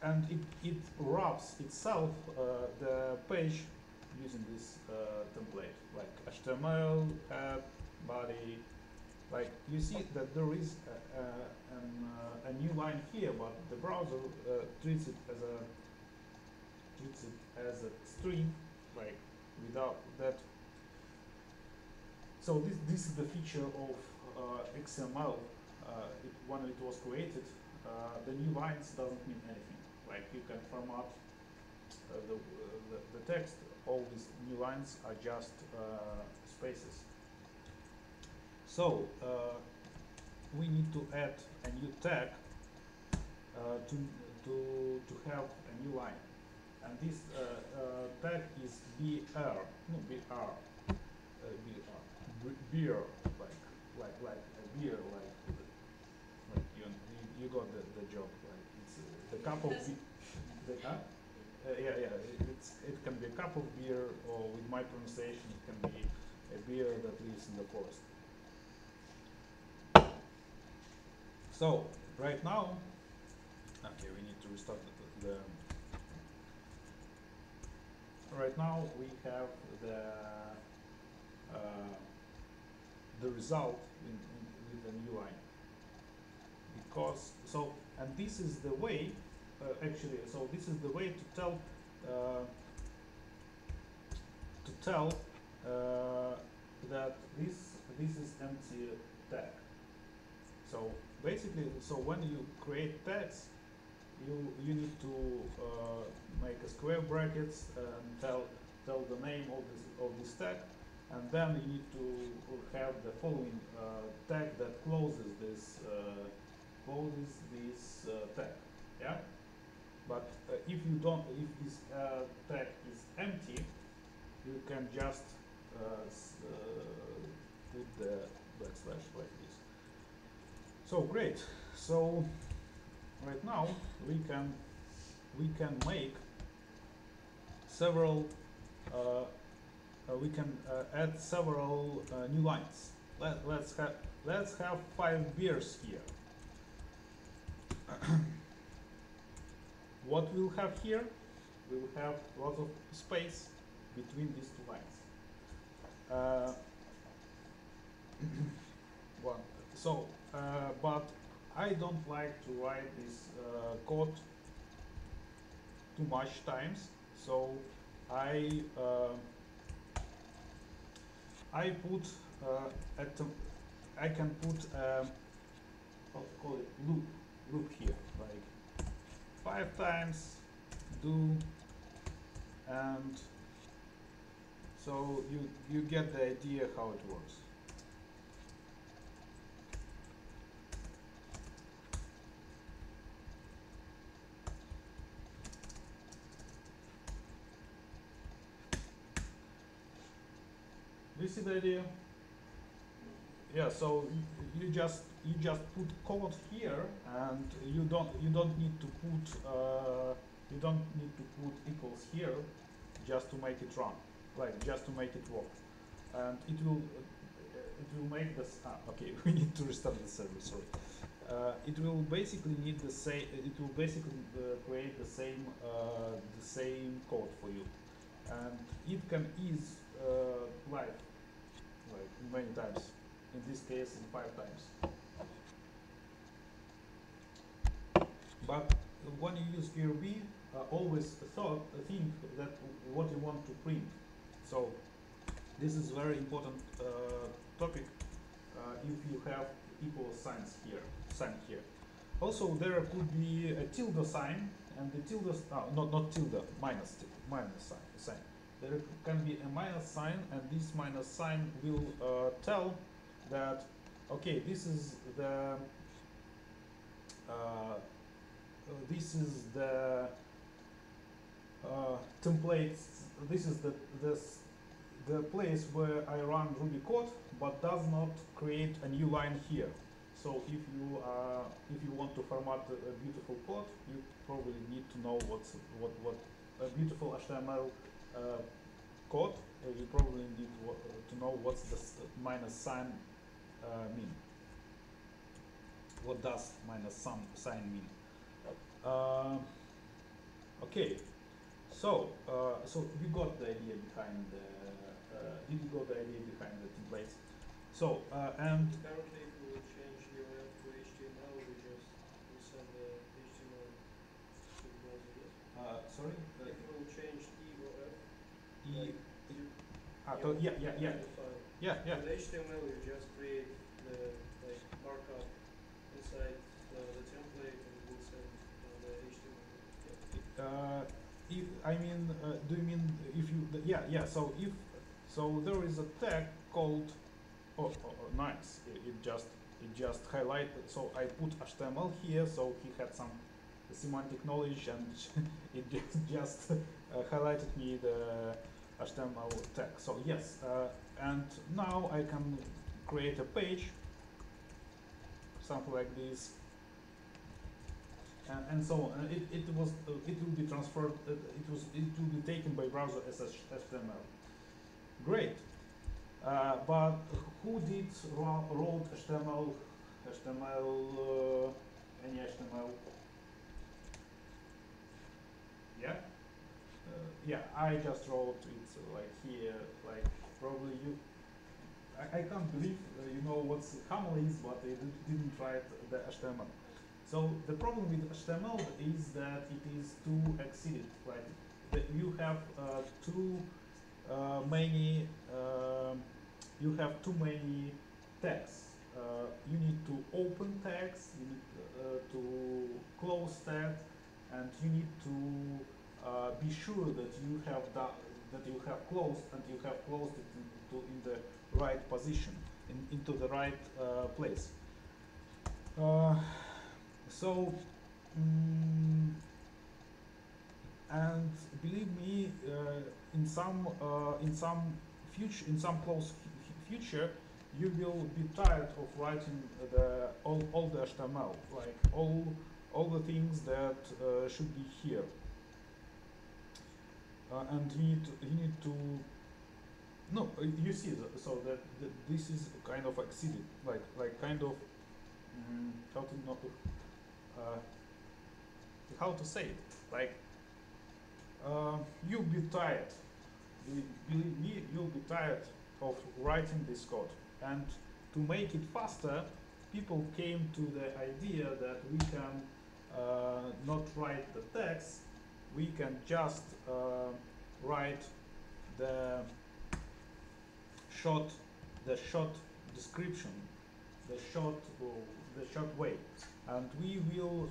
Speaker 1: and it wraps itself the page using this template, like HTML, head, body. Like you see that there is a new line here, but the browser treats it as a string, like without that. So this is the feature of XML. When it was created, the new lines doesn't mean anything. Like you can format the text. All these new lines are just spaces. So we need to add a new tag to have a new line, and this tag is br, no br, beer, like a beer, like you got the job. Like it's the cup of the yeah, it can be a cup of beer, or with my pronunciation it can be a beer that lives in the forest. So right now, okay, we need to restart the right now we have the result with the new line, because so, and this is the way actually, so this is the way to tell that this is empty tag. So basically, so when you create tags, you need to make a square brackets and tell the name of this tag, and then you need to have the following tag that closes this tag. Yeah. But if you don't, if this tag is empty, you can just put the backslash like this. So great. So right now we can make several we can add several new lines. Let's have 5 beers here. What we'll have here? We'll have lots of space between these two lines. One. So, but I don't like to write this code too much times. So I I put I can put what to call it loop here, like 5 times do, and so you get the idea how it works. Do you see the idea? Yeah. So you just put code here, and you don't need to put equals here just to make it run, like just to make it work, and it will make this. Okay, we need to restart the server. Sorry. It will basically need the same. It will basically create the same code for you, and it can ease life like many times. In this case, in 5 times. But when you use VRB, always think that what you want to print. So this is very important topic if you have equal signs here, Also, there could be a tilde sign, and the tilde, not tilde, minus sign. There can be a minus sign, and this minus sign will tell that, okay, this is the template. This is the place where I run Ruby code, but does not create a new line here. So if you want to format a beautiful code, you probably need to know what a beautiful HTML code. You probably need to know what's the minus sign mean. What does minus sign mean? Okay, so you got the idea behind the did you got the idea behind the templates? So and
Speaker 3: currently, if we will change the URL to HTML, we just will send the HTML to the browser. Yes.
Speaker 1: Sorry.
Speaker 3: If we will change EOF,
Speaker 1: Yeah.
Speaker 3: the file.
Speaker 1: Yeah.
Speaker 3: With HTML, you just create the markup inside the template, and it will send the HTML.
Speaker 1: Do you mean if you? Yeah. So there is a tag called. Oh, nice. It just highlighted. So I put HTML here, so he had some semantic knowledge, and it just highlighted me the HTML tag. So yes, and now I can create a page, something like this, and so on. And it will be transferred. It will be taken by browser as HTML. Great. But who did wrote HTML? Any HTML? Yeah. Yeah, I just wrote it like here, like probably you. I can't believe you know what camel is, but they didn't write the HTML. So the problem with HTML is that it is too exceeded. Like you have too many. You have too many tags. You need to open tags. You need to close tags, and you need to be sure that you have closed, and you have closed it in the right position, into the right place. And believe me, in some close future, you will be tired of writing all the HTML, like all the things that should be here. And you need to No, you see, so that this is kind of exceeded, like kind of how to not uh, how to say it, like you'll be tired. Believe me, you'll be tired of writing this code. And to make it faster, people came to the idea that we can not write the text, we can just write the short, the short description, the short, the short way, and we will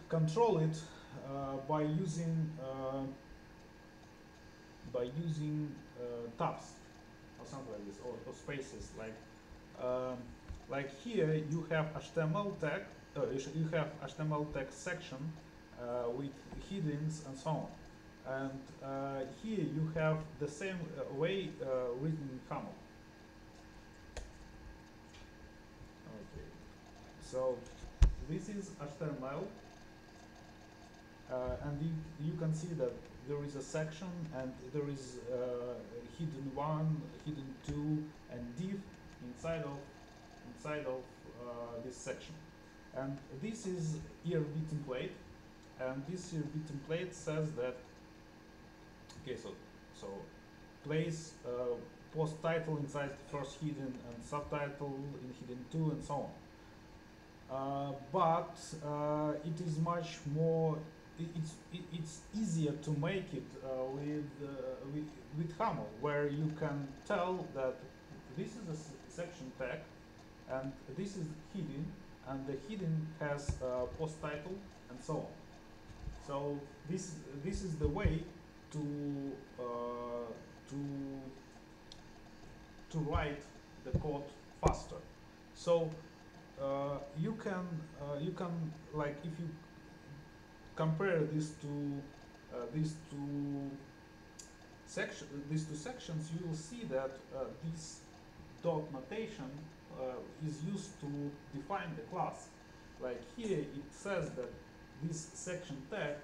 Speaker 1: control it by using tabs or something like this, or spaces um, like here you have HTML tag, you have HTML text section with headings and so on. And here you have the same way written in Haml. Okay, so this is HTML, and you can see that there is a section and there is hidden one, hidden two, and div inside of this section. And this is ERB template, and this ERB template says that okay, so place post title inside first hidden and subtitle in hidden two and so on. But it is much more. It's easier to make it with Haml, where you can tell that this is a section tag, and this is hidden, and the hidden has post title and so on. So this is the way to to to write the code faster. So you can like if you compare these two sections, you will see that this dot notation is used to define the class. Like here it says that this section tag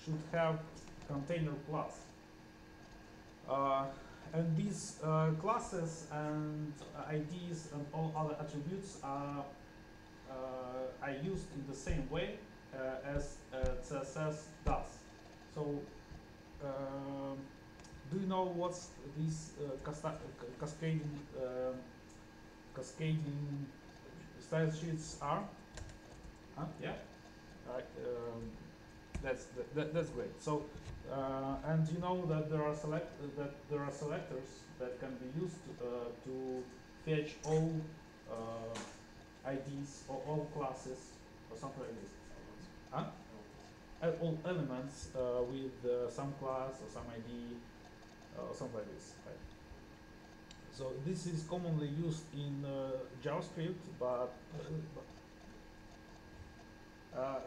Speaker 1: should have container class. And these classes and IDs and all other attributes are used in the same way as CSS does. So, do you know what these cascading style sheets are? Huh? Yeah. Right. That's great. So, and you know that there are selectors that can be used to fetch all IDs or all classes or something like this. Huh? All elements with some class or some ID or something like this. Right? So this is commonly used in JavaScript, but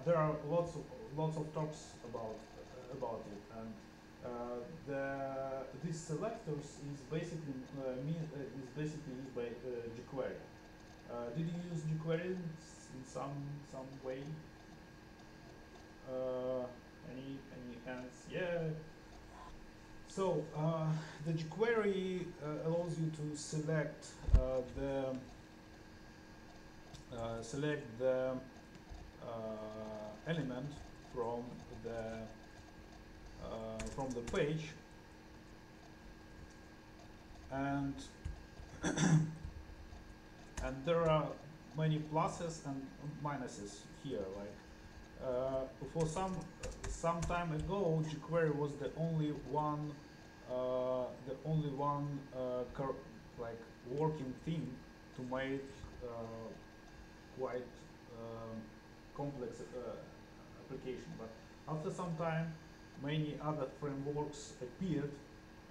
Speaker 1: there are lots of talks about it, and these selectors is basically used by jQuery. Did you use jQuery in some way? Any hands? Yeah. So the jQuery allows you to select the element from the page, and and there are many pluses and minuses here. Like for some time ago, jQuery was the only one like working thing to make quite complex application. But after some time, many other frameworks appeared,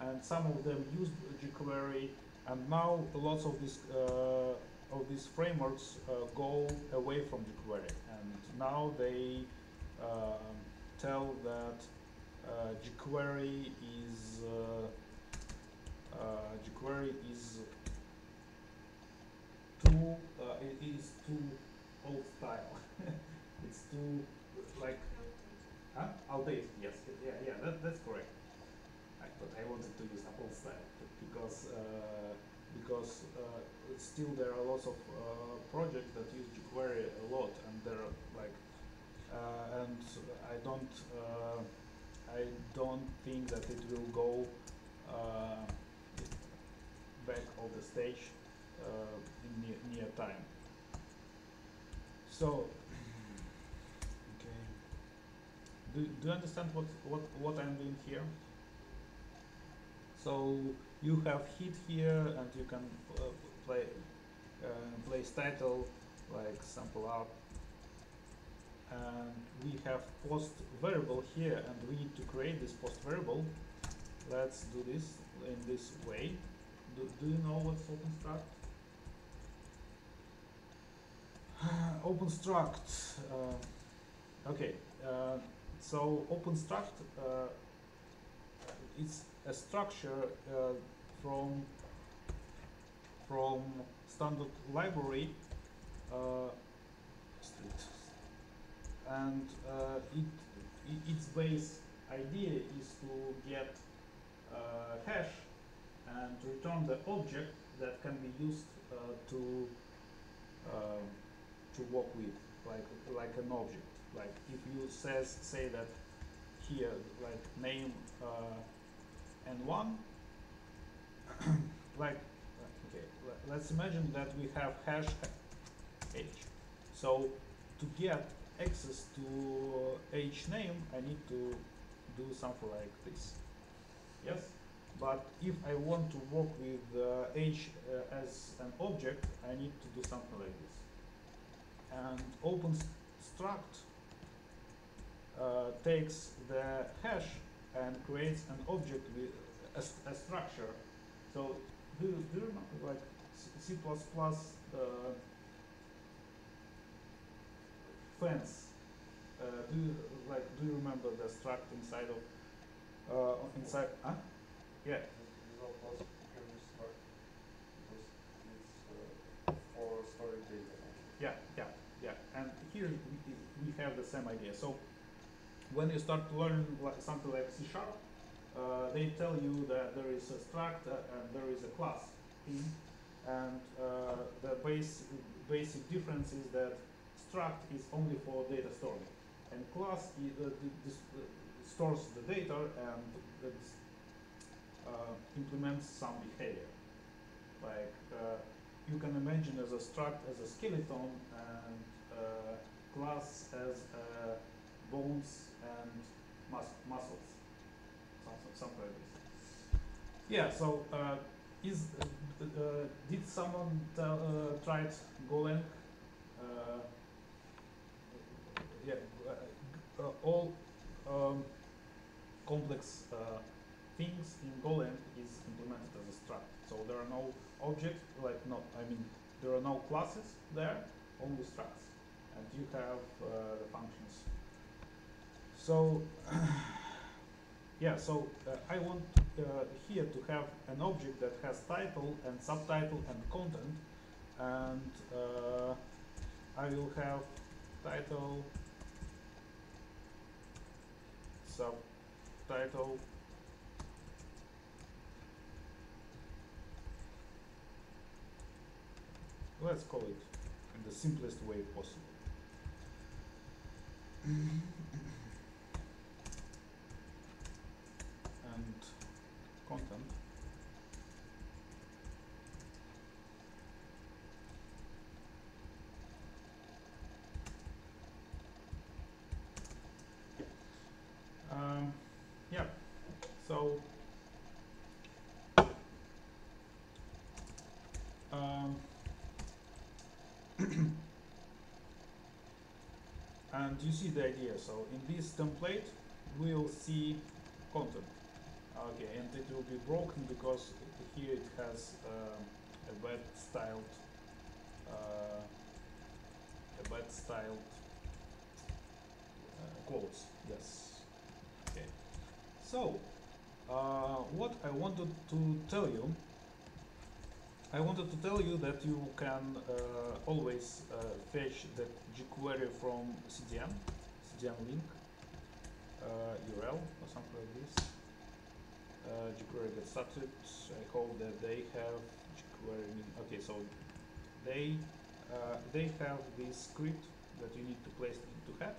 Speaker 1: and some of them used jQuery, and now lots of these frameworks go away from jQuery, and now they tell that jQuery is too old style. It's too like outdated. Yes, yeah, that's correct. But I was because still there are lots of projects that use jQuery a lot, and they're like, and I don't think that it will go uh, back of the stage in near time. So, okay, do you understand what I'm doing here? So you have hit here, and you can play place title like sample up, and we have post variable here, and we need to create this post variable. Let's do this in this way. Do you know what's OpenStruct? OpenStruct. Okay. So OpenStruct it's a structure from standard library, and its base idea is to get hash and return the object that can be used to uh, to work with, like an object. Like if you say that here, like name n1, like okay, let's imagine that we have hash h. So to get access to h name, I need to do something like this. Yes, but if I want to work with h as an object, I need to do something like this. And OpenStruct takes the hash and creates an object with a structure. So do you remember like C++ fence? Do you remember the struct inside of inside? Huh? Yeah.
Speaker 2: Result plus can be struct because it's for storing data.
Speaker 1: Yeah. And here we have the same idea. So when you start to learn something like C#, they tell you that there is a struct and there is a class thing, and the basic difference is that struct is only for data storing, and class stores the data and implements some behavior. Like you can imagine as a struct as a skeleton, and class as bones and muscles, something like this. Yeah. So did someone tried Golang? Yeah. All complex things in Golang is implemented as a struct. So there are no objects, there are no classes there, only structs, and you have the functions. So yeah, so I want here to have an object that has title and subtitle and content, and I will have title, subtitle, let's call it in the simplest way possible. And content. Yeah, so and you see the idea. So in this template, we'll see content. Okay, and it will be broken because here it has a bad styled quotes. Yes. Okay. So what I wanted to tell you, that you can always fetch that jQuery from CDN link URL or something like this. jQuery get started. I hope that they have jQuery mean? Okay, so they have this script that you need to place into head,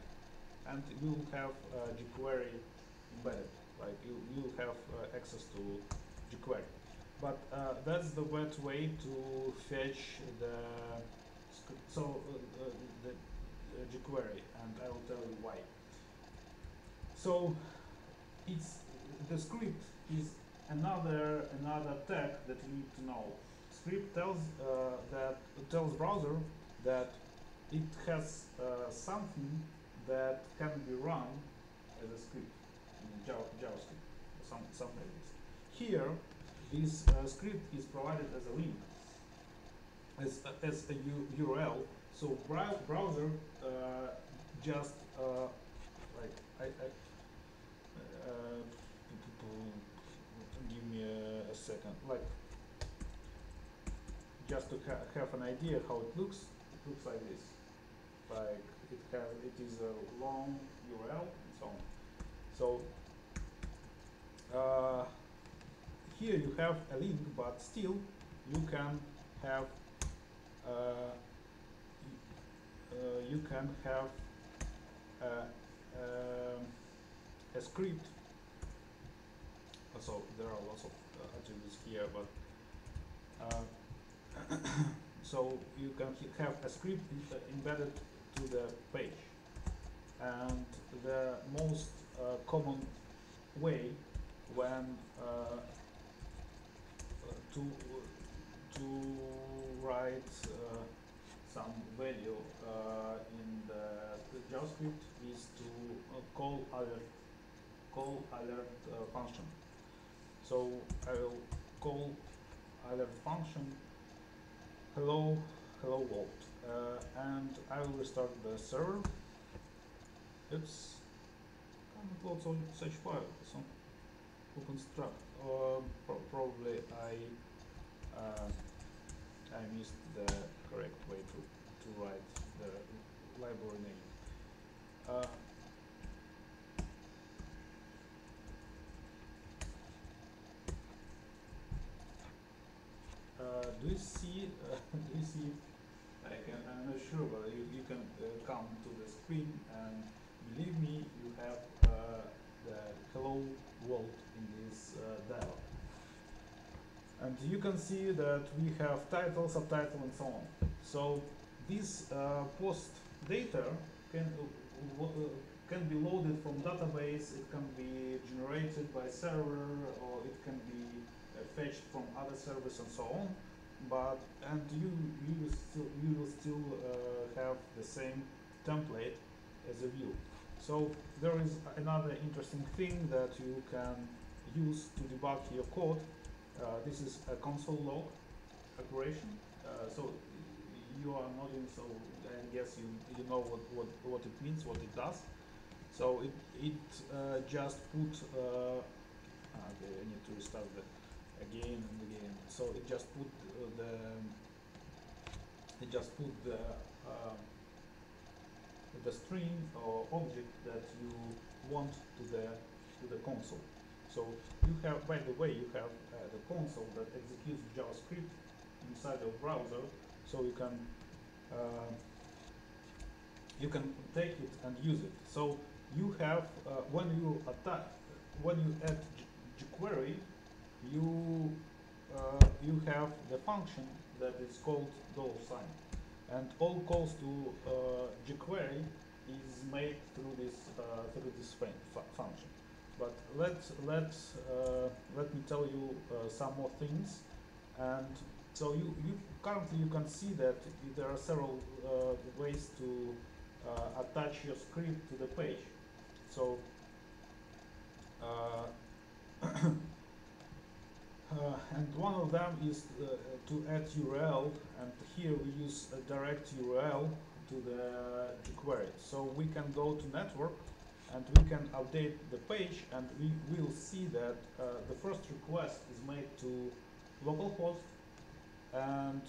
Speaker 1: and you will have jQuery embedded. Like you have access to jQuery. But that's the bad way to fetch the the jQuery, and I will tell you why. So it's the script is another tag that you need to know. Script tells browser that it has something that can be run as a script in JavaScript, or something like this. Here, this script is provided as a link, as a URL. So browser just like uh, give me a second, like just to have an idea how it looks. It looks like this. Like it is a long URL and so on. So here you have a link, but still you can have uh, you can have uh, um, a script. So there are lots of attributes here, but so you can have a script embedded to the page, and the most common way when to to write some value in the JavaScript is to call alert function. So I will call alert function hello world, and I will restart the server. Oops, can't upload such file. So OpenStruct. Probably I missed the correct way to write the library name. Do you see? Do you see? I'm not sure, but you can come to the screen, and believe me, you have the hello world in this dialog. And you can see that we have title, subtitle, and so on. So this post data can be loaded from database. It can be generated by server, or it can be fetched from other servers and so on. But you will still have the same template as a view. So there is another interesting thing that you can use to debug your code. This is a console log operation. So you are nodding, so I guess you know what it means, what it does. So it just put okay, I need to restart that again and again. So it just put the string or object that you want to the console. So you have, by the way, you have the console that executes JavaScript inside your browser, so you can take it and use it. So you have when you add jQuery, you have the function that is called $sign, and all calls to jQuery is made through this function. But let me tell you some more things. And so you currently you can see that there are several ways to attach your script to the page. So and one of them is to add URL, and here we use a direct URL to the jQuery. So we can go to network, and we can update the page, and we will see that the first request is made to localhost, and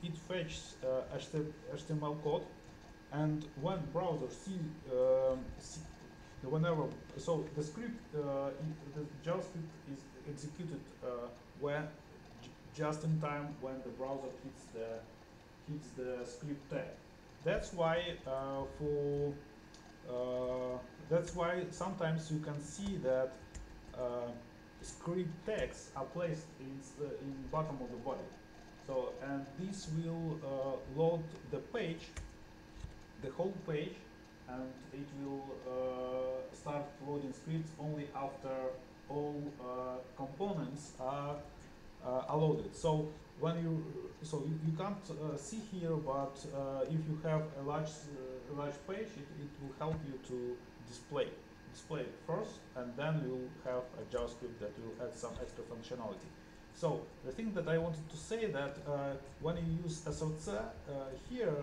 Speaker 1: it fetches HTML code. And when browser whenever, so the script, the JavaScript is executed where just in time when the browser hits the script tag. That's why that's why sometimes you can see that uh, script tags are placed in bottom of the body. So and this will load the page, the whole page, and it will start loading scripts only after all components are loaded. So when you can't see here, but if you have a large page, it will help you to display it first, and then you'll have a JavaScript that will add some extra functionality. So the thing that I wanted to say that when you use SRC here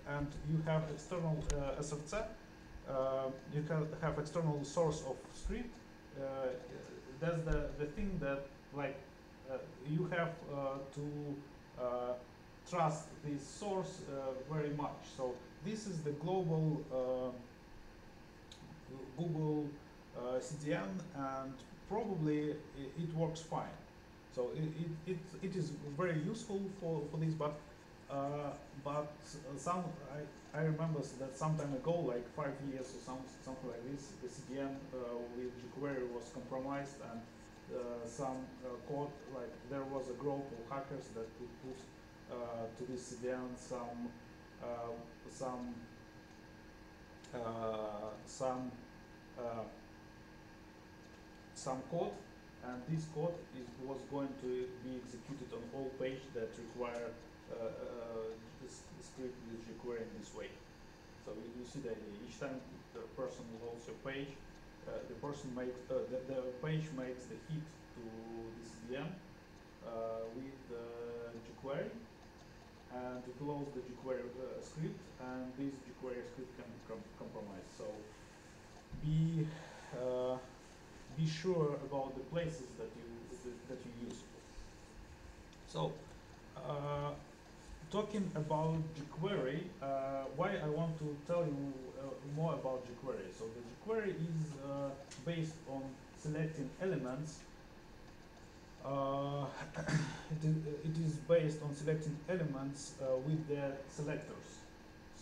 Speaker 1: and you have external SRC, you can have external source of script. That's the thing that like you have to trust this source very much. So this is the global Google CDN, and probably it works fine. So it is very useful for this, but some I remember that some time ago, like 5 years or something like this, the CDN with jQuery was compromised, and some code, like there was a group of hackers that could put to this CDN some some uh, some code, and this code was going to be executed on all pages that require this script with jQuery in this way. So you see the idea. Each time the person loads your page, the page makes the hit to this VM with jQuery, and it loads the jQuery script, and this jQuery script can be compromised. So be be sure about the places that you use. So talking about jQuery, why I want to tell you more about jQuery. So the jQuery is based on selecting elements. It is based on selecting elements with their selectors.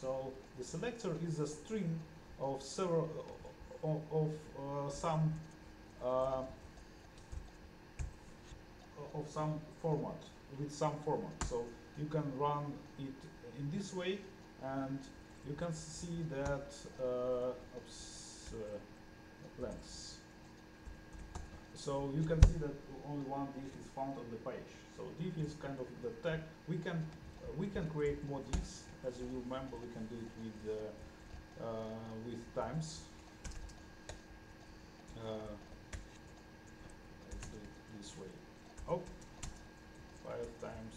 Speaker 1: So the selector is a string of several uh, of some format, with some format. So you can run it in this way, and you can see that lengths. So you can see that only one div is found on the page. So div is kind of the tag. We can create more divs. As you remember, we can do it with times. Let's do it this way. Oh, 5 times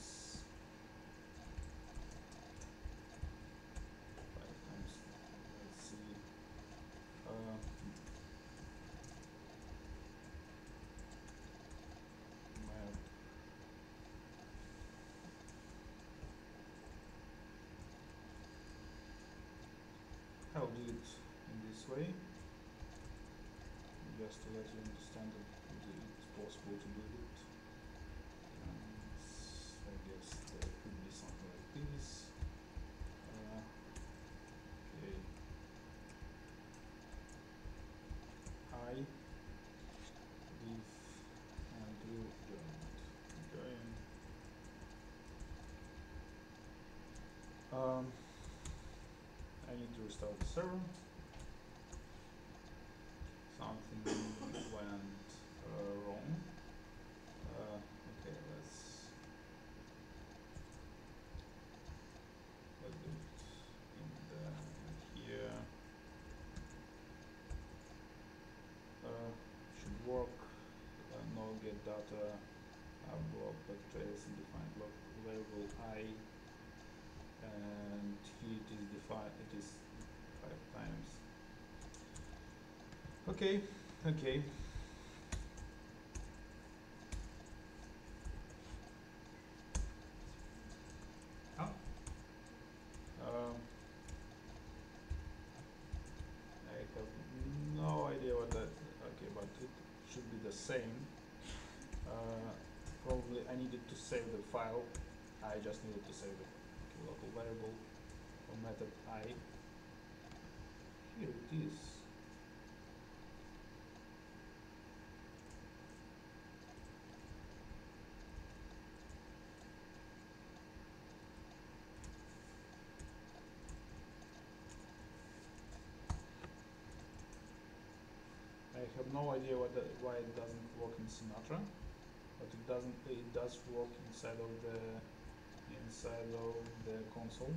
Speaker 1: 5 times. Let's see. Map. I'll do it in this way, just to let you understand that it's possible to do it. I guess there could be something like this. Okay. I if and do join. I need to restart the server. Something went wrong. Okay, let's do it in here. Should work. No get data. Block backtrace and define block variable I, and here it is defined. It is 5 times. Okay. Okay. Oh. I have no idea what that. Okay, but it should be the same. Probably I needed to save the file, I just needed to save it. Okay, local variable or method I. Here it is. I have no idea why it doesn't work in Sinatra, but it doesn't. It does work inside of the console.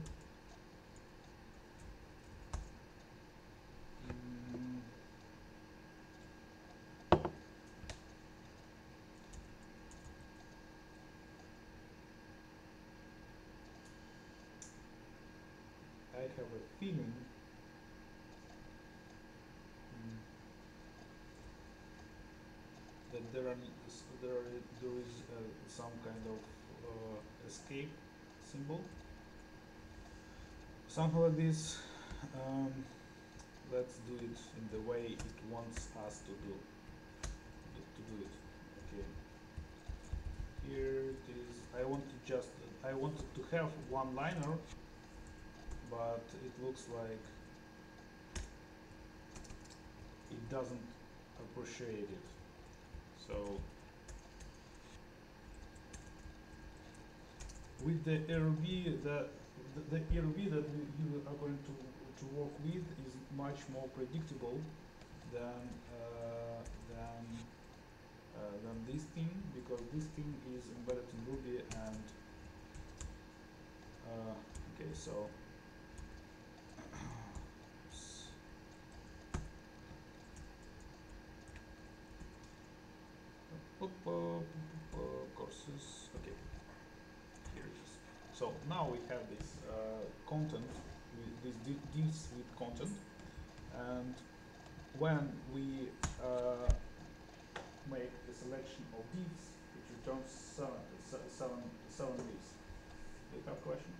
Speaker 1: Mm, I have a feeling that there is some kind of escape symbol, something like this. Um, let's do it in the way it wants us to do it. Okay. Here it is. I wanted to have one liner, but it looks like it doesn't appreciate it. So with the RB, the RB that you are going to work with is much more predictable than than this thing, because this thing is embedded in Ruby and okay, so courses. Okay, here it is. So now we have this content with these divs with content, and when we make the selection of divs, it returns seven divs. Do you have a question?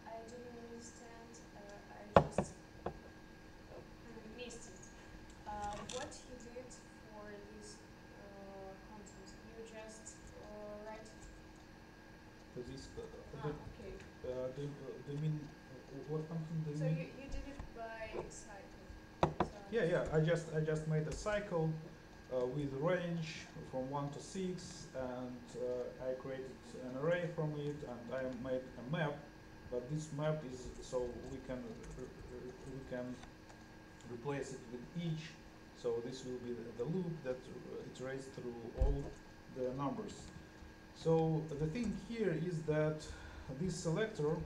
Speaker 4: I didn't understand. I just missed it. What you did for this content? You just write it.
Speaker 1: So this
Speaker 4: Okay.
Speaker 1: do you mean what function do you
Speaker 4: So
Speaker 1: mean?
Speaker 4: you did it by cycle. So
Speaker 1: Yeah. I just made a cycle with range from 1 to 6, and I created an array from it, and I made a map. But this map is so we can replace it with each. So this will be the loop that iterates through all the numbers. So the thing here is that this selector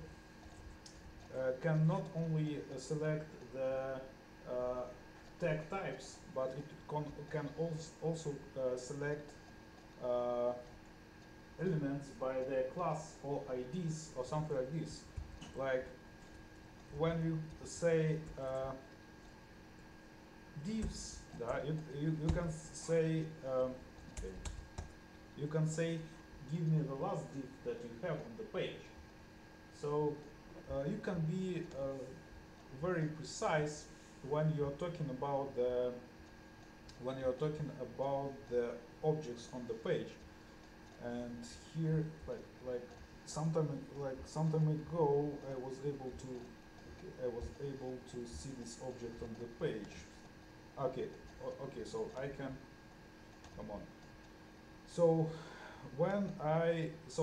Speaker 1: can not only select the tag types, but it can also select elements by their class or IDs or something like this. Like when you say divs, you can say okay, you can say give me the last div that you have on the page. So you can be very precise when you're talking about the objects on the page. And here, some time ago, I was able to see this object on the page. Okay, okay, so I can come on. So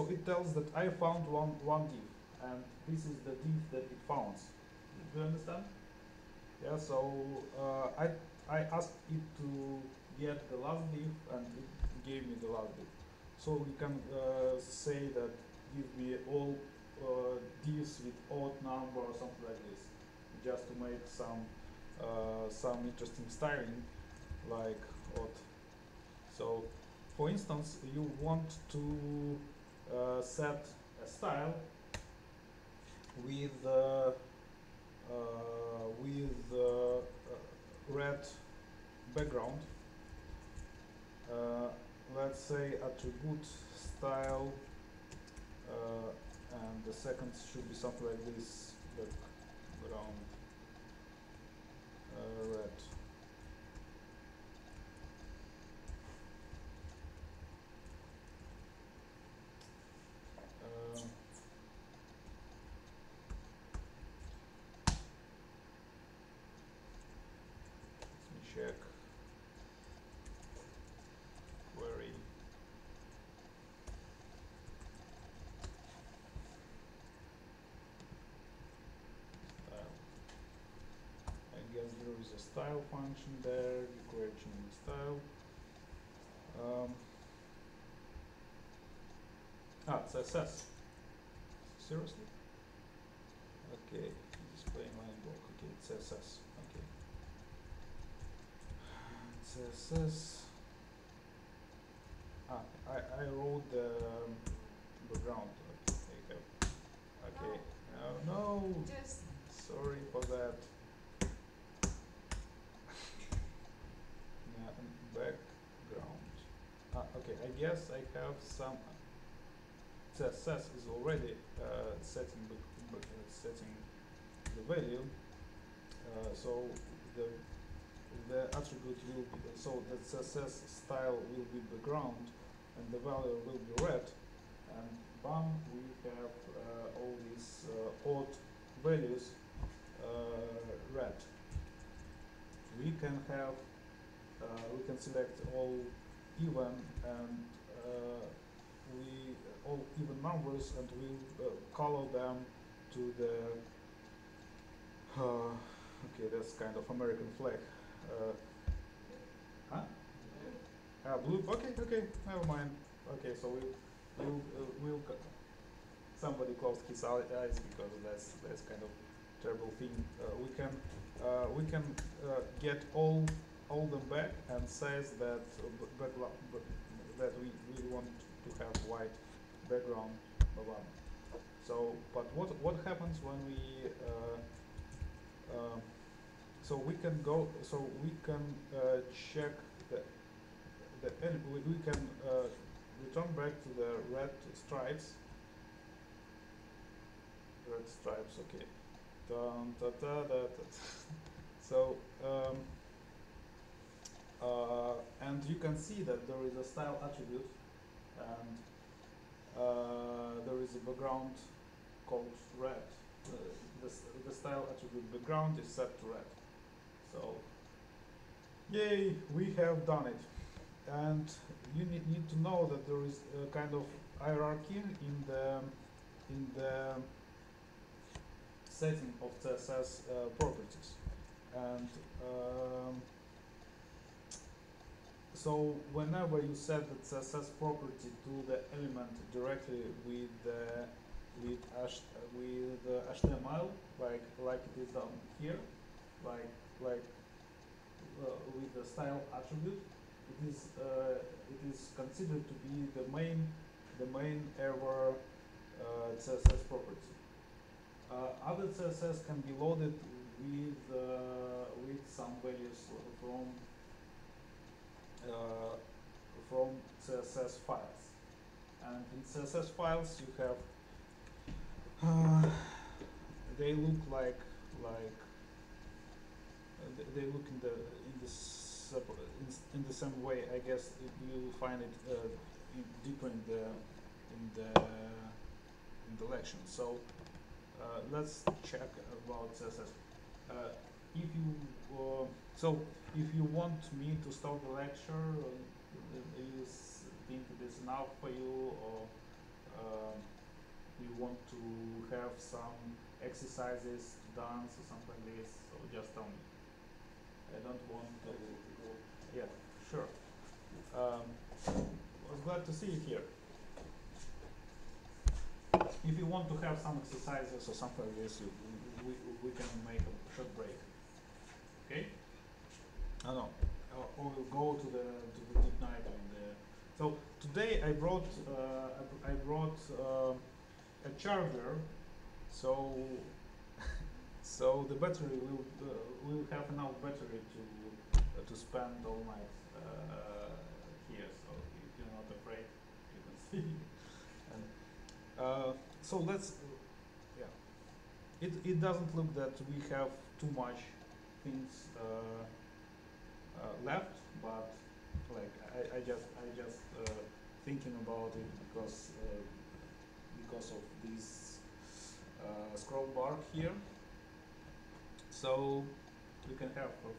Speaker 1: it tells that I found one div, and this is the div that it found. Do you understand? Yeah. So I asked it to get the last div, and it gave me the last div. So we can say that give me all divs with odd number or something like this, just to make some interesting styling, like odd. So, for instance, you want to set a style with red background. Let's say attribute style, and the second should be something like this: background red. check query style. I guess there is a style function there, decoration style. CSS. Seriously? Okay, display line block. Okay, it's CSS. Okay. CSS. I wrote the background. Okay, okay. No,
Speaker 4: Just
Speaker 1: sorry for that. Yeah, background. Okay, I guess I have some CSS is already setting the value. So the attribute will be, so the CSS style will be background and the value will be red, and bam, we have all these odd values red. We can have we can select all even and we all even numbers, and we color them to the okay, that's kind of American flag. Huh? Blue. Okay, okay, never mind. Okay, so somebody closed his eyes because that's kind of terrible thing. We can get all them back and says that that we really want to have white background. Blah, blah. So, but what happens when we so we can go, so we can check the we can return back to the red stripes. Red stripes, okay. Dun, da, da, da, da. So and you can see that there is a style attribute, and there is a background called red. The style attribute background is set to red. So yay, we have done it. And you need to know that there is a kind of hierarchy in the setting of CSS properties. And so whenever you set the CSS property to the element directly with HTML, like it is down here, like with the style attribute, it is considered to be the main error CSS property. Other CSS can be loaded with some values from CSS files, and in CSS files you have they look like they look in the same way. I guess you will find it deeper in the lecture. So let's check about CSS. If you so if you want me to stop the lecture, you think it is enough for you, or you want to have some exercises done or something like this, so just tell me. I don't want to. Yeah, sure. I was glad to see you here. If you want to have some exercises or something like this, we can make a short break. Okay? I know. Or we'll go to the deep night on the. So today I brought a charger, so so the battery will have enough battery to spend all night here. So if you're not afraid, you can see. And so let's yeah. It doesn't look that we have too much things left, but like I just thinking about it because of this scroll bar here. So we can have